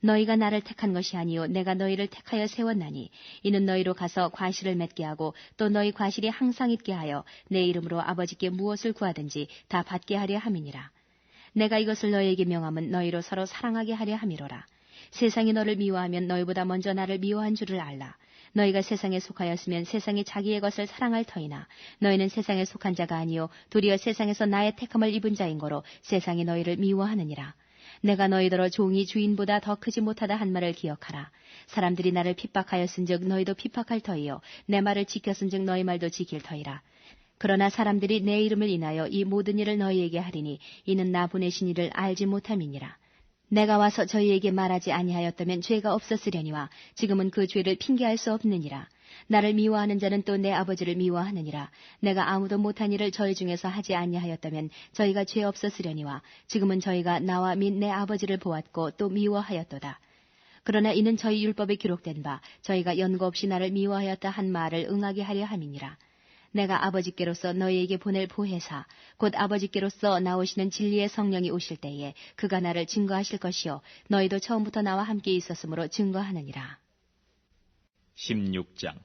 너희가 나를 택한 것이 아니요 내가 너희를 택하여 세웠나니 이는 너희로 가서 과실을 맺게 하고 또 너희 과실이 항상 있게 하여 내 이름으로 아버지께 무엇을 구하든지 다 받게 하려 함이니라. 내가 이것을 너희에게 명함은 너희로 서로 사랑하게 하려 함이로라. 세상이 너를 미워하면 너희보다 먼저 나를 미워한 줄을 알라. 너희가 세상에 속하였으면 세상이 자기의 것을 사랑할 터이나 너희는 세상에 속한 자가 아니요 도리어 세상에서 나의 택함을 입은 자인 거로 세상이 너희를 미워하느니라. 내가 너희더러 종이 주인보다 더 크지 못하다 한 말을 기억하라. 사람들이 나를 핍박하였은즉 너희도 핍박할 터이요 내 말을 지켰은즉 너희 말도 지킬 터이라. 그러나 사람들이 내 이름을 인하여 이 모든 일을 너희에게 하리니 이는 나 보내신 이를 알지 못함이니라. 내가 와서 저희에게 말하지 아니하였다면 죄가 없었으려니와 지금은 그 죄를 핑계할 수 없느니라. 나를 미워하는 자는 또 내 아버지를 미워하느니라. 내가 아무도 못한 일을 저희 중에서 하지 아니하였다면 저희가 죄 없었으려니와 지금은 저희가 나와 및 내 아버지를 보았고 또 미워하였도다. 그러나 이는 저희 율법에 기록된 바 저희가 연고 없이 나를 미워하였다 한 말을 응하게 하려 함이니라. 내가 아버지께로서 너희에게 보낼 보혜사 곧 아버지께로서 나오시는 진리의 성령이 오실 때에 그가 나를 증거하실 것이요 너희도 처음부터 나와 함께 있었으므로 증거하느니라. 16장.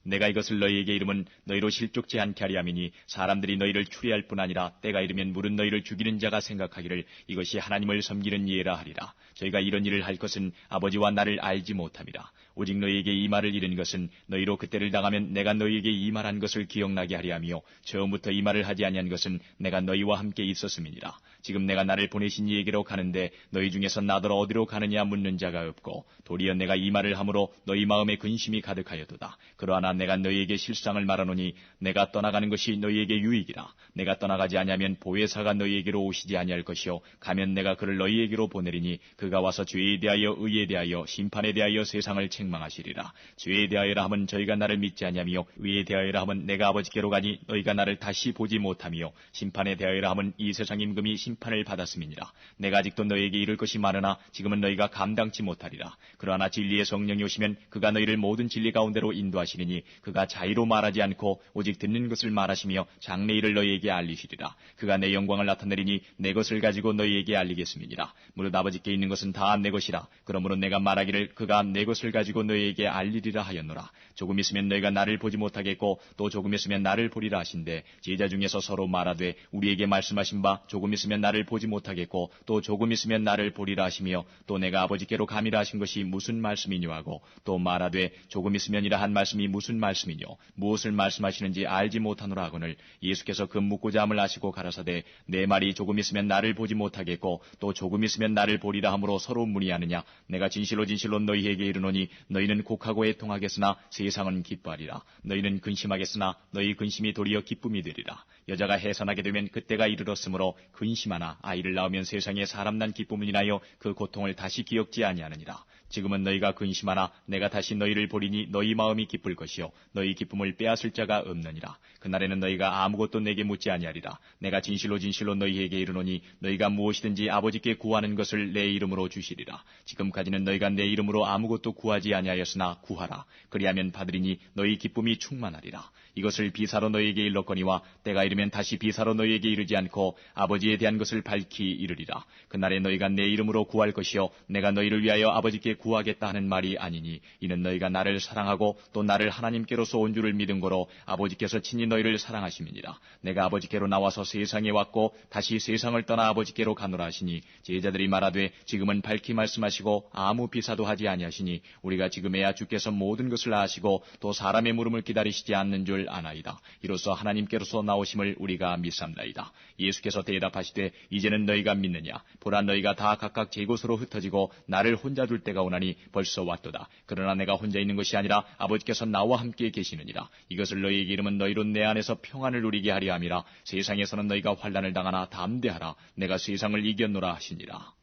내가 이것을 너희에게 이름은 너희로 실족지 않게 하려 함이니 사람들이 너희를 추리할 뿐 아니라 때가 이르면 물은 너희를 죽이는 자가 생각하기를 이것이 하나님을 섬기는 예라 하리라. 저희가 이런 일을 할 것은 아버지와 나를 알지 못함이라. 오직 너희에게 이 말을 이른 것은 너희로 그때를 당하면 내가 너희에게 이 말한 것을 기억나게 하려 하며 처음부터 이 말을 하지 아니한 것은 내가 너희와 함께 있었음이니라. 지금 내가 나를 보내신 이에게로 가는데 너희 중에서 나더러 어디로 가느냐 묻는 자가 없고 도리어 내가 이 말을 함으로 너희 마음에 근심이 가득하여도다. 그러나 내가 너희에게 실상을 말하노니 내가 떠나가는 것이 너희에게 유익이라. 내가 떠나가지 아니하면 보혜사가 너희에게로 오시지 아니할 것이요 가면 내가 그를 너희에게로 보내리니 그가 와서 죄에 대하여 의에 대하여 심판에 대하여 세상을 책망하시리라. 죄에 대하여라 하면 저희가 나를 믿지 아니하며 의에 대하여라 하면 내가 아버지께로 가니 너희가 나를 다시 보지 못하며 심판에 대하여라 하면 이 세상 임금이 심판을 받았음이니라. 내가 아직도 너희에게 이를 것이 많으나 지금은 너희가 감당치 못하리라. 그러나 진리의 성령이 오시면 그가 너희를 모든 진리 가운데로 인도하시리니 그가 자의로 말하지 않고 오직 듣는 것을 말하시며 장래 일을 너희에게 알리시리라. 그가 내 영광을 나타내리니 내 것을 가지고 너희에게 알리겠음이니라. 무릇 아버지께 있는 것은 다 내 것이라. 그러므로 내가 말하기를 그가 내 것을 가지고 너희에게 알리리라 하였노라. 조금 있으면 너희가 나를 보지 못하겠고 또 조금 있으면 나를 보리라 하신대 제자 중에서 서로 말하되 우리에게 말씀하신 바 조금 있으면 나를 보지 못하겠고 또 조금 있으면 나를 보리라 하시며 또 내가 아버지께로 감이라 하신 것이 무슨 말씀이뇨 하고 또 말하되 조금 있으면이라 한 말씀이 무슨 말씀이뇨 무엇을 말씀하시는지 알지 못하노라 하거늘 예수께서 그 묻고자 함을 아시고 가라사대 내 말이 조금 있으면 나를 보지 못하겠고 또 조금 있으면 나를 보리라 함으로 서로 문의하느냐 내가 진실로 진실로 너희에게 이르노니 너희는 곡하고 애통하겠으나 세상은 기뻐하리라. 너희는 근심하겠으나 너희 근심이 도리어 기쁨이 되리라. 여자가 해산하게 되면 그때가 이르렀으므로 근심하나 아이를 낳으면 세상에 사람 난 기쁨을 인하여 그 고통을 다시 기억지 아니하느니라. 지금은 너희가 근심하나 내가 다시 너희를 보리니 너희 마음이 기쁠 것이요 너희 기쁨을 빼앗을 자가 없느니라. 그날에는 너희가 아무것도 내게 묻지 아니하리라. 내가 진실로 진실로 너희에게 이르노니 너희가 무엇이든지 아버지께 구하는 것을 내 이름으로 주시리라. 지금까지는 너희가 내 이름으로 아무것도 구하지 아니하였으나 구하라. 그리하면 받으리니 너희 기쁨이 충만하리라. 이것을 비사로 너희에게 일렀거니와 때가 이르면 다시 비사로 너희에게 이르지 않고 아버지에 대한 것을 밝히 이르리라. 그날에 너희가 내 이름으로 구할 것이요 내가 너희를 위하여 아버지께 구하겠다 하는 말이 아니니 이는 너희가 나를 사랑하고 또 나를 하나님께로서 온 줄을 믿은 거로 아버지께서 친히 너희를 사랑하심이니라. 내가 아버지께로 나와서 세상에 왔고 다시 세상을 떠나 아버지께로 가노라 하시니 제자들이 말하되 지금은 밝히 말씀하시고 아무 비사도 하지 아니하시니 우리가 지금에야 주께서 모든 것을 아시고 또 사람의 물음을 기다리시지 않는 줄 아나이다. 이로써 하나님께로서 나오심을 우리가 믿삼나이다. 예수께서 대답하시되 이제는 너희가 믿느냐? 보라 너희가 다 각각 제 곳으로 흩어지고 나를 혼자 둘 때가 오나니 벌써 왔도다. 그러나 내가 혼자 있는 것이 아니라 아버지께서 나와 함께 계시느니라. 이것을 너희에게 이름은 너희로 내 안에서 평안을 누리게 하려 함이라. 세상에서는 너희가 환난을 당하나 담대하라. 내가 세상을 이겼노라 하시니라.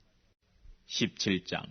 17장.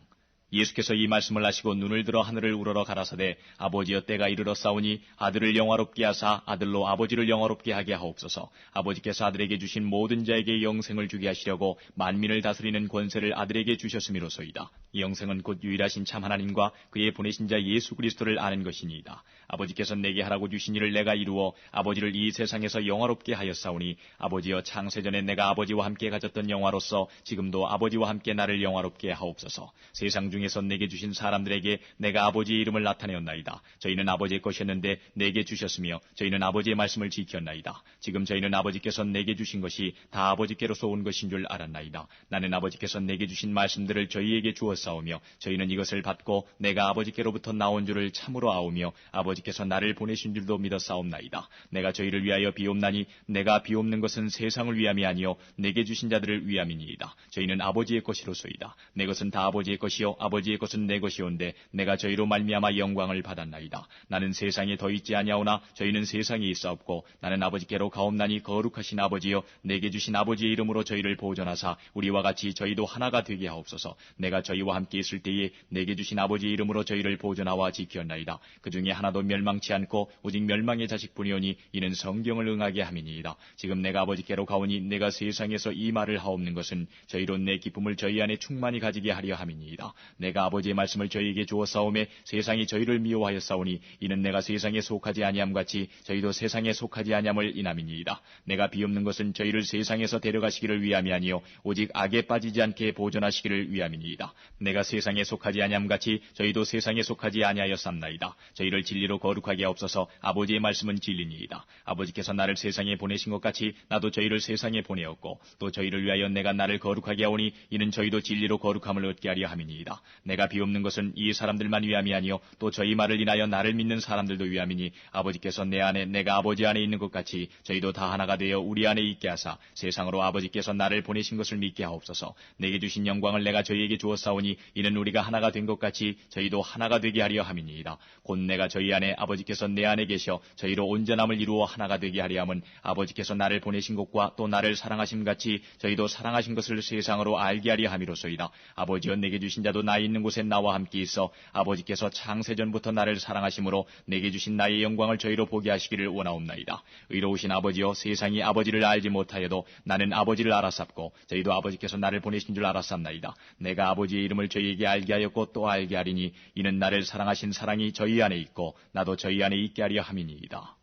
예수께서 이 말씀을 하시고 눈을 들어 하늘을 우러러 가라사대 아버지여 때가 이르러 싸우니 아들을 영화롭게 하사 아들로 아버지를 영화롭게 하게 하옵소서. 아버지께서 아들에게 주신 모든 자에게 영생을 주게 하시려고 만민을 다스리는 권세를 아들에게 주셨음이로소이다. 이 영생은 곧 유일하신 참 하나님과 그의 보내신 자 예수 그리스도를 아는 것이니이다. 아버지께서 내게 하라고 주신 일을 내가 이루어 아버지를 이 세상에서 영화롭게 하였사오니 아버지여 창세전에 내가 아버지와 함께 가졌던 영화로서 지금도 아버지와 함께 나를 영화롭게 하옵소서. 세상 중에서 내게 주신 사람들에게 내가 아버지의 이름을 나타내었나이다. 저희는 아버지의 것이었는데 내게 주셨으며 저희는 아버지의 말씀을 지켰나이다. 지금 저희는 아버지께서 내게 주신 것이 다 아버지께로서 온 것인 줄 알았나이다. 나는 아버지께서 내게 주신 말씀들을 저희에게 주었사오며 저희는 이것을 받고 내가 아버지께로부터 나온 줄을 참으로 아오며 아버지께서 나를 보내신 줄도 믿었사옵나이다. 내가 저희를 위하여 비옵나니 내가 비옵는 것은 세상을 위함이 아니요 내게 주신 자들을 위함이니이다. 저희는 아버지의 것이로소이다. 내 것은 다 아버지의 것이요 아버지의 것은 내 것이온데 내가 저희로 말미암아 영광을 받았나이다. 나는 세상에 더 있지 아니하오나 저희는 세상에 있사옵고 나는 아버지께로 가옵나니 거룩하신 아버지여 내게 주신 아버지의 이름으로 저희를 보존하사 우리와 같이 저희도 하나가 되게 하옵소서. 내가 저희와 함께 있을 때에 내게 주신 아버지의 이름으로 저희를 보존하와 지켰나이다. 그 중에 하나도 멸망치 않고 오직 멸망의 자식뿐이오니 이는 성경을 응하게 함이니이다. 지금 내가 아버지께로 가오니 내가 세상에서 이 말을 하옵는 것은 저희로 내 기쁨을 저희 안에 충만히 가지게 하려 함이니이다. 내가 아버지의 말씀을 저희에게 주었사오매 세상이 저희를 미워하였사오니 이는 내가 세상에 속하지 아니함 같이 저희도 세상에 속하지 아니함을 인함이니이다. 내가 비옵는 것은 저희를 세상에서 데려가시기를 위함이 아니요 오직 악에 빠지지 않게 보존하시기를 위함이니이다. 내가 세상에 속하지 아니함 같이 저희도 세상에 속하지 아니하였삼나이다. 저희를 진리로 거룩하게 하옵소서. 아버지의 말씀은 진리니이다. 아버지께서 나를 세상에 보내신 것 같이 나도 저희를 세상에 보내었고 또 저희를 위하여 내가 나를 거룩하게 하오니 이는 저희도 진리로 거룩함을 얻게 하려 함이니이다. 내가 비옵는 것은 이 사람들만 위함이 아니요 또 저희 말을 인하여 나를 믿는 사람들도 위함이니 아버지께서 내 안에 내가 아버지 안에 있는 것 같이 저희도 다 하나가 되어 우리 안에 있게 하사 세상으로 아버지께서 나를 보내신 것을 믿게 하옵소서. 내게 주신 영광을 내가 저희에게 주었사오니 이는 우리가 하나가 된 것 같이 저희도 하나가 되게 하려 함이니이다. 곧 내가 저희 안에 아버지께서 내 안에 계셔 저희로 온전함을 이루어 하나가 되게 하려 함은 아버지께서 나를 보내신 것과 또 나를 사랑하심 같이 저희도 사랑하신 것을 세상으로 알게 하려 함이로소이다. 아버지여 내게 주신 자도 나 있는 곳에 나와 함께 있어 아버지께서 창세전부터 나를 사랑하심으로 내게 주신 나의 영광을 저희로 보게 하시기를 원하옵나이다. 의로우신 아버지여 세상이 아버지를 알지 못하여도 나는 아버지를 알았sap고 저희도 아버지께서 나를 보내신 줄 알았sap나이다. 내가 아버지의 이름을 저희에게 알게 하였고 또 알게 하리니 이는 나를 사랑하신 사랑이 저희 안에 있고 나도 저희 안에 있게 하려 함이니이다.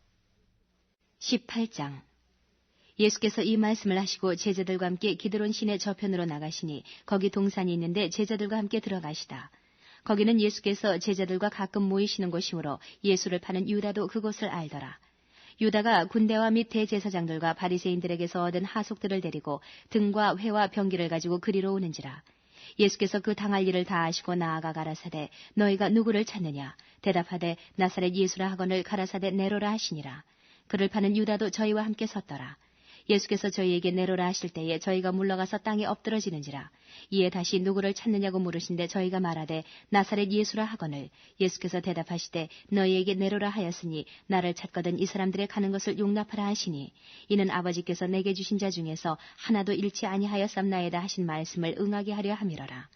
18장. 예수께서 이 말씀을 하시고 제자들과 함께 기드론 시내 저편으로 나가시니 거기 동산이 있는데 제자들과 함께 들어가시다. 거기는 예수께서 제자들과 가끔 모이시는 곳이므로 예수를 파는 유다도 그곳을 알더라. 유다가 군대와 및 대제사장들과 바리새인들에게서 얻은 하속들을 데리고 등과 회와 병기를 가지고 그리로 오는지라. 예수께서 그 당할 일을 다 아시고 나아가 가라사대 너희가 누구를 찾느냐 대답하되 나사렛 예수라 하거늘 가라사대 네로라 하시니라. 그를 파는 유다도 저희와 함께 섰더라. 예수께서 저희에게 내로라 하실 때에 저희가 물러가서 땅에 엎드러지는지라. 이에 다시 누구를 찾느냐고 물으신데 저희가 말하되 나사렛 예수라 하거늘 예수께서 대답하시되 너희에게 내로라 하였으니 나를 찾거든 이 사람들의 가는 것을 용납하라 하시니 이는 아버지께서 내게 주신 자 중에서 하나도 잃지 아니하였삼나이다 하신 말씀을 응하게 하려 함이러라.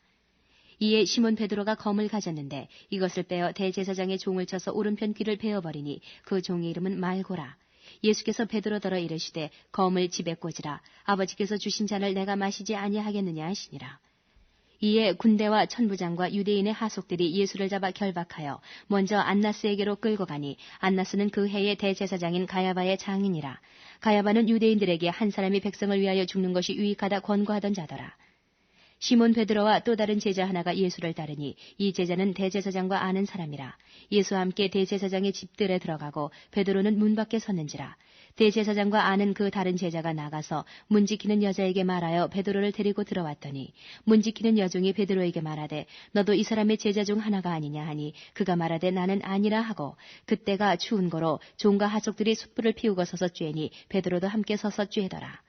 이에 시몬 베드로가 검을 가졌는데 이것을 빼어 대제사장의 종을 쳐서 오른편 귀를 베어버리니 그 종의 이름은 말고라. 예수께서 베드로더러 이르시되 검을 집에 꽂으라. 아버지께서 주신 잔을 내가 마시지 아니하겠느냐 하시니라. 이에 군대와 천부장과 유대인의 하속들이 예수를 잡아 결박하여 먼저 안나스에게로 끌고 가니 안나스는 그 해의 대제사장인 가야바의 장인이라. 가야바는 유대인들에게 한 사람이 백성을 위하여 죽는 것이 유익하다 권고하던 자더라. 시몬 베드로와 또 다른 제자 하나가 예수를 따르니 이 제자는 대제사장과 아는 사람이라. 예수와 함께 대제사장의 집들에 들어가고 베드로는 문 밖에 섰는지라. 대제사장과 아는 그 다른 제자가 나가서 문 지키는 여자에게 말하여 베드로를 데리고 들어왔더니 문 지키는 여종이 베드로에게 말하되 너도 이 사람의 제자 중 하나가 아니냐 하니 그가 말하되 나는 아니라 하고 그때가 추운 거로 종과 하속들이 숯불을 피우고 서서 쬐니 베드로도 함께 서서 쬐더라.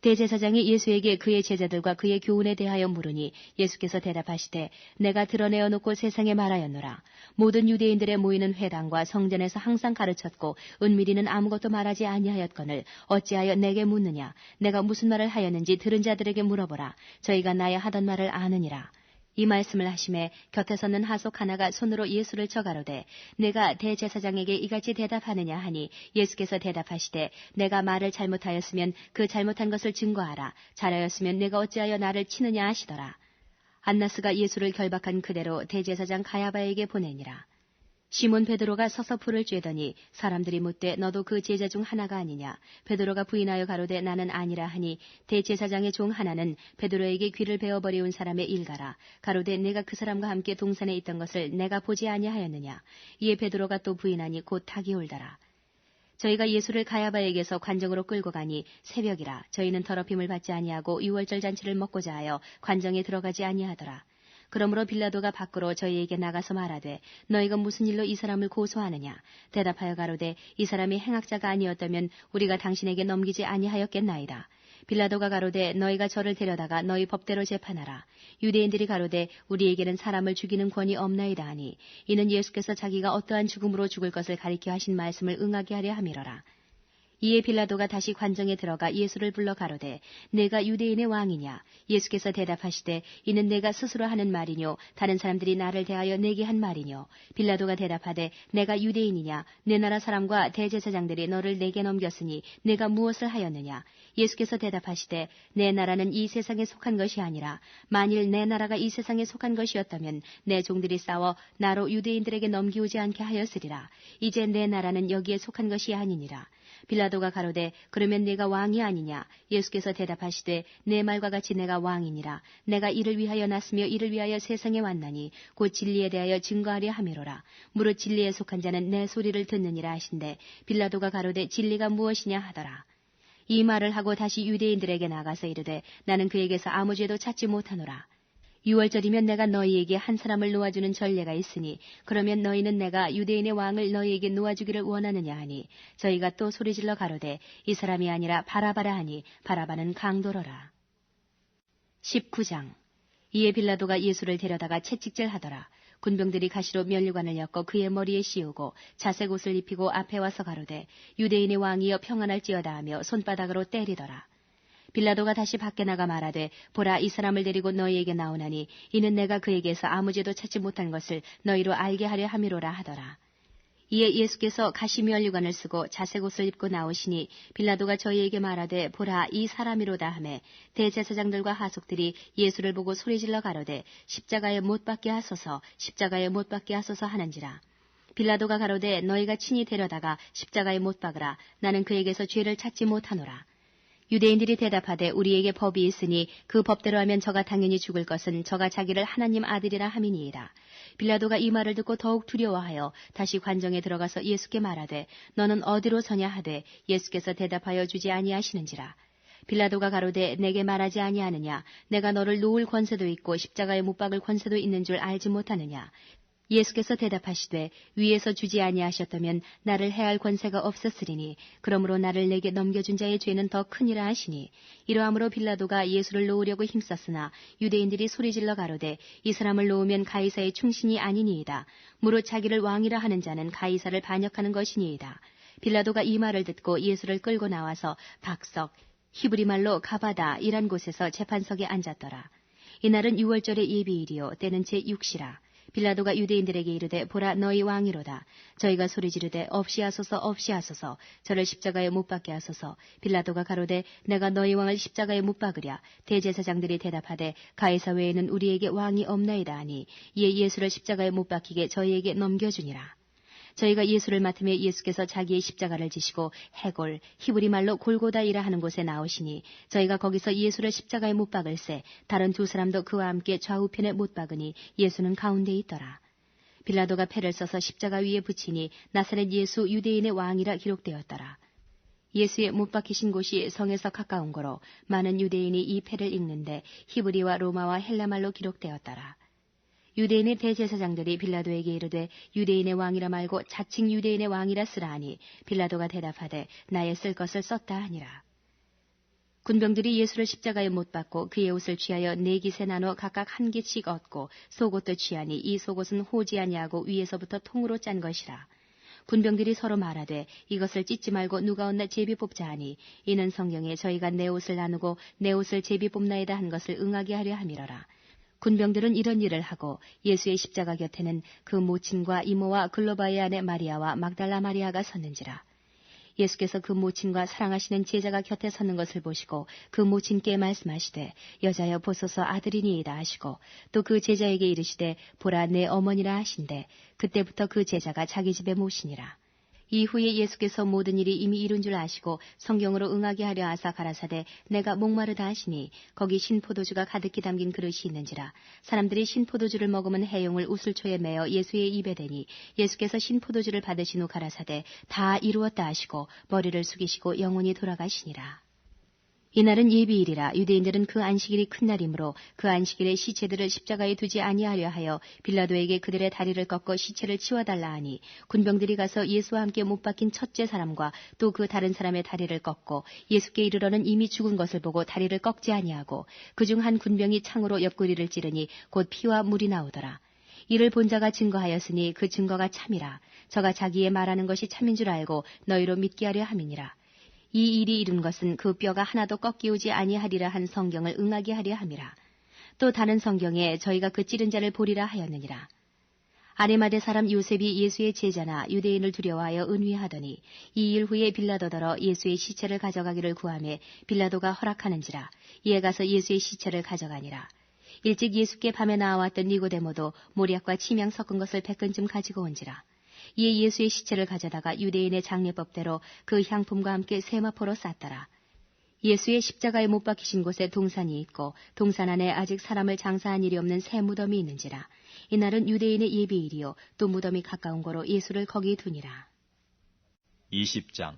대제사장이 예수에게 그의 제자들과 그의 교훈에 대하여 물으니 예수께서 대답하시되 내가 드러내어 놓고 세상에 말하였노라. 모든 유대인들의 모이는 회당과 성전에서 항상 가르쳤고 은밀히는 아무것도 말하지 아니하였거늘 어찌하여 내게 묻느냐. 내가 무슨 말을 하였는지 들은 자들에게 물어보라. 저희가 나의 하던 말을 아느니라. 이 말씀을 하심에 곁에 서는 하속 하나가 손으로 예수를 쳐 가로되 내가 대제사장에게 이같이 대답하느냐 하니 예수께서 대답하시되 내가 말을 잘못하였으면 그 잘못한 것을 증거하라. 잘하였으면 내가 어찌하여 나를 치느냐 하시더라. 안나스가 예수를 결박한 그대로 대제사장 가야바에게 보내니라. 시몬 베드로가 서서 불을 쬐더니 사람들이 묻되 너도 그 제자 중 하나가 아니냐. 베드로가 부인하여 가로되 나는 아니라 하니 대제사장의 종 하나는 베드로에게 귀를 베어버리운 사람의 일가라. 가로되 내가 그 사람과 함께 동산에 있던 것을 내가 보지 아니하였느냐. 이에 베드로가 또 부인하니 곧 닭이 울더라. 저희가 예수를 가야바에게서 관정으로 끌고 가니 새벽이라. 저희는 더럽힘을 받지 아니하고 유월절 잔치를 먹고자 하여 관정에 들어가지 아니하더라. 그러므로 빌라도가 밖으로 저희에게 나가서 말하되 너희가 무슨 일로 이 사람을 고소하느냐. 대답하여 가로되 이 사람이 행악자가 아니었다면 우리가 당신에게 넘기지 아니하였겠나이다. 빌라도가 가로되 너희가 저를 데려다가 너희 법대로 재판하라. 유대인들이 가로되 우리에게는 사람을 죽이는 권이 없나이다 하니 이는 예수께서 자기가 어떠한 죽음으로 죽을 것을 가리켜 하신 말씀을 응하게 하려 함이로라. 이에 빌라도가 다시 관정에 들어가 예수를 불러 가로되 내가 유대인의 왕이냐. 예수께서 대답하시되 이는 내가 스스로 하는 말이뇨 다른 사람들이 나를 대하여 내게 한 말이뇨. 빌라도가 대답하되 내가 유대인이냐. 내 나라 사람과 대제사장들이 너를 내게 넘겼으니 내가 무엇을 하였느냐. 예수께서 대답하시되 내 나라는 이 세상에 속한 것이 아니라 만일 내 나라가 이 세상에 속한 것이었다면 내 종들이 싸워 나로 유대인들에게 넘기오지 않게 하였으리라. 이제 내 나라는 여기에 속한 것이 아니니라. 빌라도가 가로되 그러면 네가 왕이 아니냐? 예수께서 대답하시되 내 말과 같이 내가 왕이니라. 내가 이를 위하여 났으며 이를 위하여 세상에 왔나니 곧 진리에 대하여 증거하려 함이로라. 무릇 진리에 속한 자는 내 소리를 듣느니라 하신대 빌라도가 가로되 진리가 무엇이냐 하더라. 이 말을 하고 다시 유대인들에게 나가서 이르되 나는 그에게서 아무 죄도 찾지 못하노라. 6월절이면 내가 너희에게 한 사람을 놓아주는 전례가 있으니 그러면 너희는 내가 유대인의 왕을 너희에게 놓아주기를 원하느냐 하니 저희가 또 소리질러 가로되 이 사람이 아니라 바라바라 하니 바라바는 강도로라. 19장. 이에 빌라도가 예수를 데려다가 채찍질하더라. 군병들이 가시로 면류관을 엮어 그의 머리에 씌우고 자색 옷을 입히고 앞에 와서 가로되 유대인의 왕이여 평안할지어다 하며 손바닥으로 때리더라. 빌라도가 다시 밖에 나가 말하되 보라 이 사람을 데리고 너희에게 나오나니 이는 내가 그에게서 아무 죄도 찾지 못한 것을 너희로 알게 하려 함이로라 하더라. 이에 예수께서 가시 면류관을 쓰고 자색 옷을 입고 나오시니 빌라도가 저희에게 말하되 보라 이 사람이로다 하매 대제사장들과 하속들이 예수를 보고 소리질러 가로되 십자가에 못 박게 하소서 십자가에 못 박게 하소서 하는지라. 빌라도가 가로되 너희가 친히 데려다가 십자가에 못 박으라. 나는 그에게서 죄를 찾지 못하노라. 유대인들이 대답하되 우리에게 법이 있으니 그 법대로 하면 저가 당연히 죽을 것은 저가 자기를 하나님 아들이라 함이니이다. 빌라도가 이 말을 듣고 더욱 두려워하여 다시 관정에 들어가서 예수께 말하되 너는 어디로 서냐 하되 예수께서 대답하여 주지 아니하시는지라. 빌라도가 가로되 내게 말하지 아니하느냐 내가 너를 놓을 권세도 있고 십자가에 못 박을 권세도 있는 줄 알지 못하느냐. 예수께서 대답하시되 위에서 주지 아니하셨다면 나를 해할 권세가 없었으리니 그러므로 나를 내게 넘겨준 자의 죄는 더 크니라 하시니 이러함으로 빌라도가 예수를 놓으려고 힘썼으나 유대인들이 소리질러 가로되 이 사람을 놓으면 가이사의 충신이 아니니이다. 무릇 자기를 왕이라 하는 자는 가이사를 반역하는 것이니이다. 빌라도가 이 말을 듣고 예수를 끌고 나와서 박석 히브리 말로 가바다 이란 곳에서 재판석에 앉았더라. 이날은 6월절의 예비일이요 때는 제6시라. 빌라도가 유대인들에게 이르되 보라 너희 왕이로다. 저희가 소리지르되 없이 하소서 없이 하소서 저를 십자가에 못 박게 하소서. 빌라도가 가로되 내가 너희 왕을 십자가에 못 박으랴. 대제사장들이 대답하되 가이사 외에는 우리에게 왕이 없나이다 하니 이에 예수를 십자가에 못 박히게 저희에게 넘겨주니라. 저희가 예수를 맡으며 예수께서 자기의 십자가를 지시고 해골 히브리 말로 골고다이라 하는 곳에 나오시니 저희가 거기서 예수를 십자가에 못 박을새 다른 두 사람도 그와 함께 좌우편에 못 박으니 예수는 가운데 있더라. 빌라도가 패를 써서 십자가 위에 붙이니 나사렛 예수 유대인의 왕이라 기록되었더라. 예수의 못 박히신 곳이 성에서 가까운 거로 많은 유대인이 이 패를 읽는데 히브리와 로마와 헬라말로 기록되었더라. 유대인의 대제사장들이 빌라도에게 이르되 유대인의 왕이라 말고 자칭 유대인의 왕이라 쓰라 하니 빌라도가 대답하되 나의 쓸 것을 썼다 하니라. 군병들이 예수를 십자가에 못 박고 그의 옷을 취하여 4깃에 나눠 각각 1깃씩 얻고 속옷도 취하니 이 속옷은 호지 아니하고 위에서부터 통으로 짠 것이라. 군병들이 서로 말하되 이것을 찢지 말고 누가 얻나 제비 뽑자 하니 이는 성경에 저희가 내 옷을 나누고 내 옷을 제비 뽑나이다 한 것을 응하게 하려 함이로라. 군병들은 이런 일을 하고 예수의 십자가 곁에는 그 모친과 이모와 글로바의 아내 마리아와 막달라 마리아가 섰는지라. 예수께서 그 모친과 사랑하시는 제자가 곁에 섰는 것을 보시고 그 모친께 말씀하시되 여자여 보소서 아들이니이다 하시고 또 그 제자에게 이르시되 보라 내 어머니라 하신대 그때부터 그 제자가 자기 집에 모시니라. 이후에 예수께서 모든 일이 이미 이룬 줄 아시고 성경으로 응하게 하려 하사 가라사대 내가 목마르다 하시니 거기 신포도주가 가득히 담긴 그릇이 있는지라. 사람들이 신포도주를 먹으면 해용을 우슬초에 매어 예수의 입에 대니 예수께서 신포도주를 받으신 후 가라사대 다 이루었다 하시고 머리를 숙이시고 영원히 돌아가시니라. 이날은 예비일이라. 유대인들은 그 안식일이 큰 날이므로 그 안식일에 시체들을 십자가에 두지 아니하려 하여 빌라도에게 그들의 다리를 꺾어 시체를 치워달라 하니 군병들이 가서 예수와 함께 못 박힌 첫째 사람과 또 그 다른 사람의 다리를 꺾고 예수께 이르러는 이미 죽은 것을 보고 다리를 꺾지 아니하고 그중 한 군병이 창으로 옆구리를 찌르니 곧 피와 물이 나오더라. 이를 본 자가 증거하였으니 그 증거가 참이라. 저가 자기의 말하는 것이 참인 줄 알고 너희로 믿게 하려 함이니라. 이 일이 이룬 것은 그 뼈가 하나도 꺾이오지 아니하리라 한 성경을 응하게 하려 함이라. 또 다른 성경에 저희가 그 찌른 자를 보리라 하였느니라. 아리마대 사람 요셉이 예수의 제자나 유대인을 두려워하여 은휘하더니 이 일 후에 빌라도더러 예수의 시체를 가져가기를 구하매 빌라도가 허락하는지라. 이에 가서 예수의 시체를 가져가니라. 일찍 예수께 밤에 나와왔던 니고데모도 모략과 침향 섞은 것을 100근쯤 가지고 온지라. 이에 예수의 시체를 가져다가 유대인의 장례법대로 그 향품과 함께 세마포로 쌌더라. 예수의 십자가에 못 박히신 곳에 동산이 있고 동산 안에 아직 사람을 장사한 일이 없는 새 무덤이 있는지라. 이날은 유대인의 예비일이요 또 무덤이 가까운 거로 예수를 거기 두니라. 20장.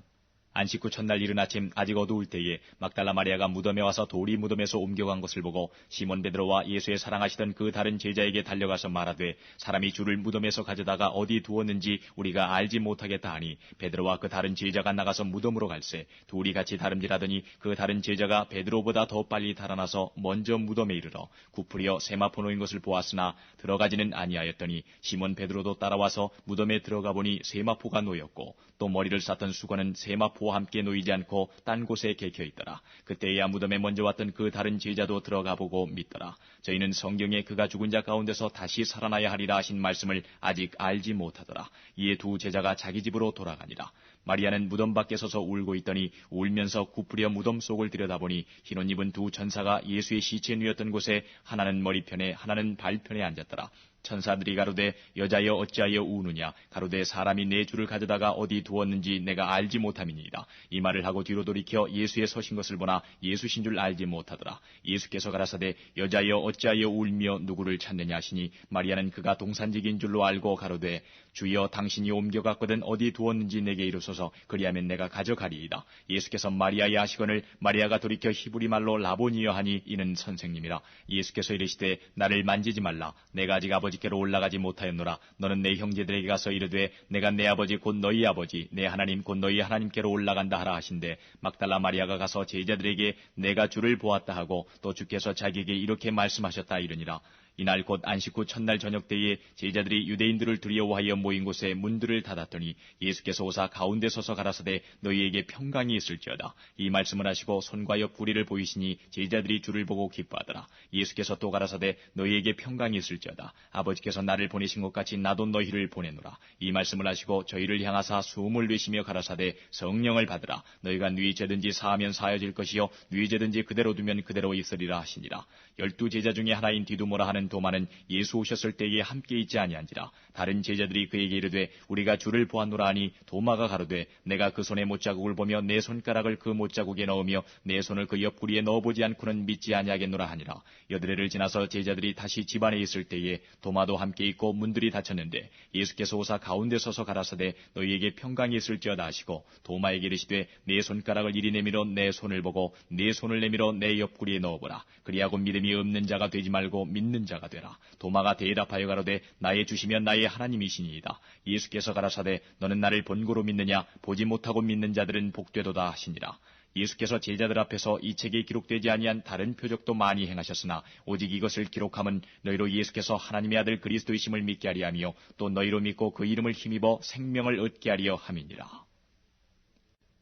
안식 후 첫날 이른 아침 아직 어두울 때에 막달라 마리아가 무덤에 와서 돌이 무덤에서 옮겨간 것을 보고 시몬 베드로와 예수의 사랑하시던 그 다른 제자에게 달려가서 말하되 사람이 주를 무덤에서 가져다가 어디 두었는지 우리가 알지 못하겠다 하니 베드로와 그 다른 제자가 나가서 무덤으로 갈새 둘이 같이 다름질하더니 그 다른 제자가 베드로보다 더 빨리 달아나서 먼저 무덤에 이르러 구부려 세마포 놓인 것을 보았으나 들어가지는 아니하였더니 시몬 베드로도 따라와서 무덤에 들어가 보니 세마포가 놓였고 또 머리를 쌌던 수건은 세마포와 함께 놓이지 않고 딴 곳에 개겨 있더라. 그때야 무덤에 먼저 왔던 그 다른 제자도 들어가 보고 믿더라. 저희는 성경에 그가 죽은 자 가운데서 다시 살아나야 하리라 하신 말씀을 아직 알지 못하더라. 이에 두 제자가 자기 집으로 돌아가니라. 마리아는 무덤 밖에 서서 울고 있더니 울면서 구부려 무덤 속을 들여다보니 흰옷 입은 두 천사가 예수의 시체 누였던 곳에 하나는 머리편에 하나는 발편에 앉았더라. 천사들이 가로되 여자여 어찌하여 우느냐 가로되 사람이 내 주를 가져다가 어디 두었는지 내가 알지 못함이니이다. 이 말을 하고 뒤로 돌이켜 예수의 서신 것을 보나 예수신 줄 알지 못하더라. 예수께서 가라사대 여자여 어찌하여 울며 누구를 찾느냐 하시니 마리아는 그가 동산직인 줄로 알고 가로되 주여 당신이 옮겨갔거든 어디 두었는지 내게 이르소서 그리하면 내가 가져가리이다. 예수께서 마리아에 하시거늘 마리아가 돌이켜 히브리 말로 라보니여 하니 이는 선생님이라. 예수께서 이르시되 나를 만지지 말라. 내가 아직 아버지께로 올라가지 못하였노라. 너는 내 형제들에게 가서 이르되 내가 내 아버지 곧 너희 아버지 내 하나님 곧 너희 하나님께로 올라간다 하라 하신대 막달라 마리아가 가서 제자들에게 내가 주를 보았다 하고 또 주께서 자기에게 이렇게 말씀하셨다 이르니라. 이날 곧 안식 후 첫날 저녁 때에 제자들이 유대인들을 두려워하여 모인 곳에 문들을 닫았더니 예수께서 오사 가운데 서서 가라사대 너희에게 평강이 있을지어다. 이 말씀을 하시고 손과 옆 구리를 보이시니 제자들이 주를 보고 기뻐하더라. 예수께서 또 가라사대 너희에게 평강이 있을지어다. 아버지께서 나를 보내신 것 같이 나도 너희를 보내노라. 이 말씀을 하시고 저희를 향하사 숨을 내쉬며 가라사대 성령을 받으라. 너희가 네 죄든지 사하면 사여질 것이요 네 죄든지 그대로 두면 그대로 있으리라 하시니라. 12 제자 중에 하나인 디두모라 하는 도마는 예수 오셨을 때에 함께 있지 아니한지라. 다른 제자들이 그에게 이르되 우리가 주를 보았노라 하니 도마가 가로되 내가 그 손의 못자국을 보며 내 손가락을 그 못자국에 넣으며 내 손을 그 옆구리에 넣어보지 않고는 믿지 아니하겠노라 하니라. 여드레를 지나서 제자들이 다시 집안에 있을 때에 도마도 함께 있고 문들이 닫혔는데 예수께서 오사 가운데 서서 가라사대 너희에게 평강이 있을지어다 하시고 도마에게 이르시되 내 손가락을 이리 내밀어 내 손을 보고 내 손을 내밀어 내 옆구리에 넣어보라. 그리하고 믿음이 없는 자가 되지 말고 믿는 자가 되라. 도마가 대답하여 가로되 나의 주시면 나의 하나님이시니이다. 예수께서 가라사대 너는 나를 본고로 믿느냐 보지 못하고 믿는 자들은 복되도다 하시니라. 예수께서 제자들 앞에서 이 책에 기록되지 아니한 다른 표적도 많이 행하셨으나 오직 이것을 기록함은 너희로 예수께서 하나님의 아들 그리스도이심을 믿게 하리 하며 또 너희로 믿고 그 이름을 힘입어 생명을 얻게 하려 함이니라.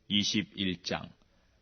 21장.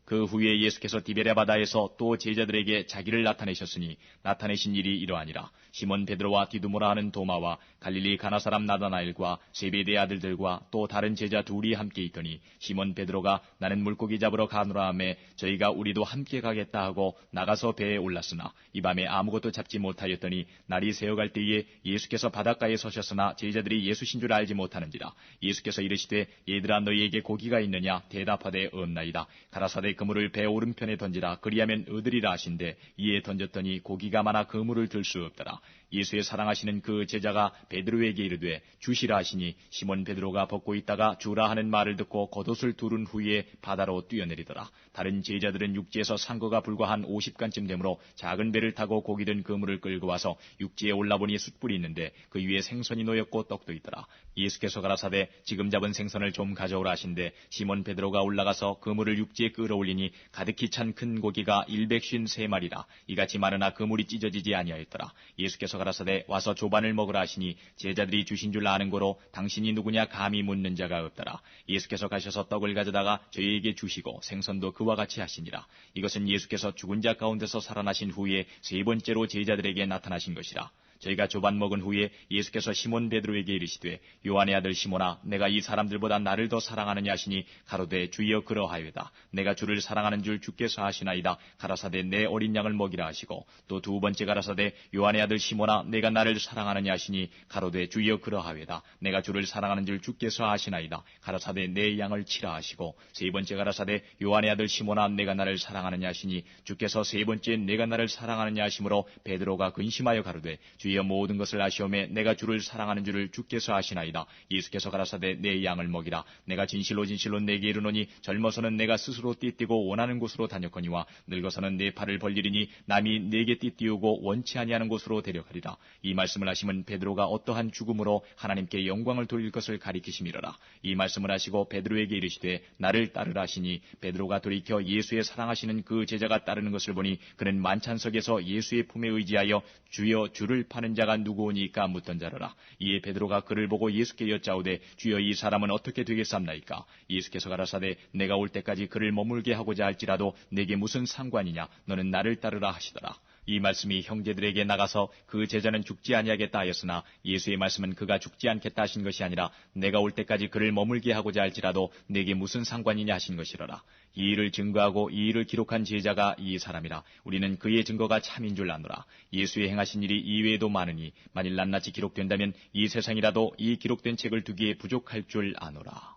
그 후에 예수께서 디베랴 바다에서 또 제자들에게 자기를 나타내셨으니 나타내신 일이 이러하니라. 시몬 베드로와 디두모라 하는 도마와 갈릴리 가나 사람 나다나엘과 세베대의 아들들과 또 다른 제자 둘이 함께 있더니 시몬 베드로가 나는 물고기 잡으러 가노라 하매 저희가 우리도 함께 가겠다 하고 나가서 배에 올랐으나 이 밤에 아무것도 잡지 못하였더니 날이 새어갈 때에 예수께서 바닷가에 서셨으나 제자들이 예수신 줄 알지 못하는지라. 예수께서 이르시되 얘들아 너희에게 고기가 있느냐 대답하되 없나이다. 가라사대 그물을 배 오른편에 던지라 그리하면 얻으리라 하신대 이에 던졌더니 고기가 많아 그물을 들 수 없더라. 예수의 사랑하시는 그 제자가 베드로에게 이르되 주시라 하시니 시몬 베드로가 벗고 있다가 주라 하는 말을 듣고 겉옷을 두른 후에 바다로 뛰어내리더라. 다른 제자들은 육지에서 산 거가 불과 한 50간쯤 되므로 작은 배를 타고 고기 든 그물을 끌고 와서 육지에 올라보니 숯불이 있는데 그 위에 생선이 놓였고 떡도 있더라. 예수께서 가라사대 지금 잡은 생선을 좀 가져오라 하신대 시몬 베드로가 올라가서 그물을 육지에 끌어올리니 가득히 찬 큰 고기가 153마리라. 이같이 많으나 그물이 찢어지지 아니하였더라. 예수께서 가라사대 와서 조반을 먹으라 하시니 제자들이 주신 줄 아는 고로 당신이 누구냐 감히 묻는 자가 없더라. 예수께서 가셔서 떡을 가져다가 저희에게 주시고 생선도 그와 같이 하시니라. 이것은 예수께서 죽은 자 가운데서 살아나신 후에 세 번째로 제자들에게 나타나신 것이라. 저희가 조반 먹은 후에 예수께서 시몬 베드로에게 이르시되 요한의 아들 시몬아 내가 이 사람들보다 나를 더 사랑하느냐 하시니 가로되 주여 그러하여다. 내가 주를 사랑하는 줄 주께서 아시나이다. 가라사대 내 어린 양을 먹이라 하시고 또 두 번째 가라사대 요한의 아들 시몬아 내가 나를 사랑하느냐 하시니 가로되 주여 그러하여다. 내가 주를 사랑하는 줄 주께서 아시나이다. 가라사대 내 양을 치라 하시고 세 번째 가라사대 요한의 아들 시몬아 내가 나를 사랑하느냐 하시니 주께서 세 번째 내가 나를 사랑하느냐 하심으로 베드로가 근심하여 가로되 주여 모든 것을 아시오매 내가 주를 사랑하는 줄을 주께서 아시나이다. 예수께서 가라사대 내 양을 먹이라. 내가 진실로 진실로 내게 이르노니 젊어서는 내가 스스로 띠띠고 원하는 곳으로 다녔거니와 늙어서는 내 팔을 벌리리니 남이 내게 띠띠우고 원치 아니하는 곳으로 데려가리라. 이 말씀을 하시면 베드로가 어떠한 죽음으로 하나님께 영광을 돌릴 것을 가리키심이로라. 이 말씀을 하시고 베드로에게 이르시되 나를 따르라 하시니 베드로가 돌이켜 예수의 사랑하시는 그 제자가 따르는 것을 보니 그는 만찬석에서 예수의 품에 의지하여 주여 주를 파는 자가 누구오니까 묻던 자로라. 이에 베드로가 그를 보고 예수께 여짜오되 주여 이 사람은 어떻게 되겠삼나이까? 예수께서 가라사대 내가 올 때까지 그를 머물게 하고자 할지라도 내게 무슨 상관이냐? 너는 나를 따르라 하시더라. 이 말씀이 형제들에게 나가서 그 제자는 죽지 아니하겠다 하였으나 예수의 말씀은 그가 죽지 않겠다 하신 것이 아니라 내가 올 때까지 그를 머물게 하고자 할지라도 내게 무슨 상관이냐 하신 것이로라. 이 일을 증거하고 이 일을 기록한 제자가 이 사람이라. 우리는 그의 증거가 참인 줄 아노라. 예수의 행하신 일이 이외에도 많으니 만일 낱낱이 기록된다면 이 세상이라도 이 기록된 책을 두기에 부족할 줄 아노라.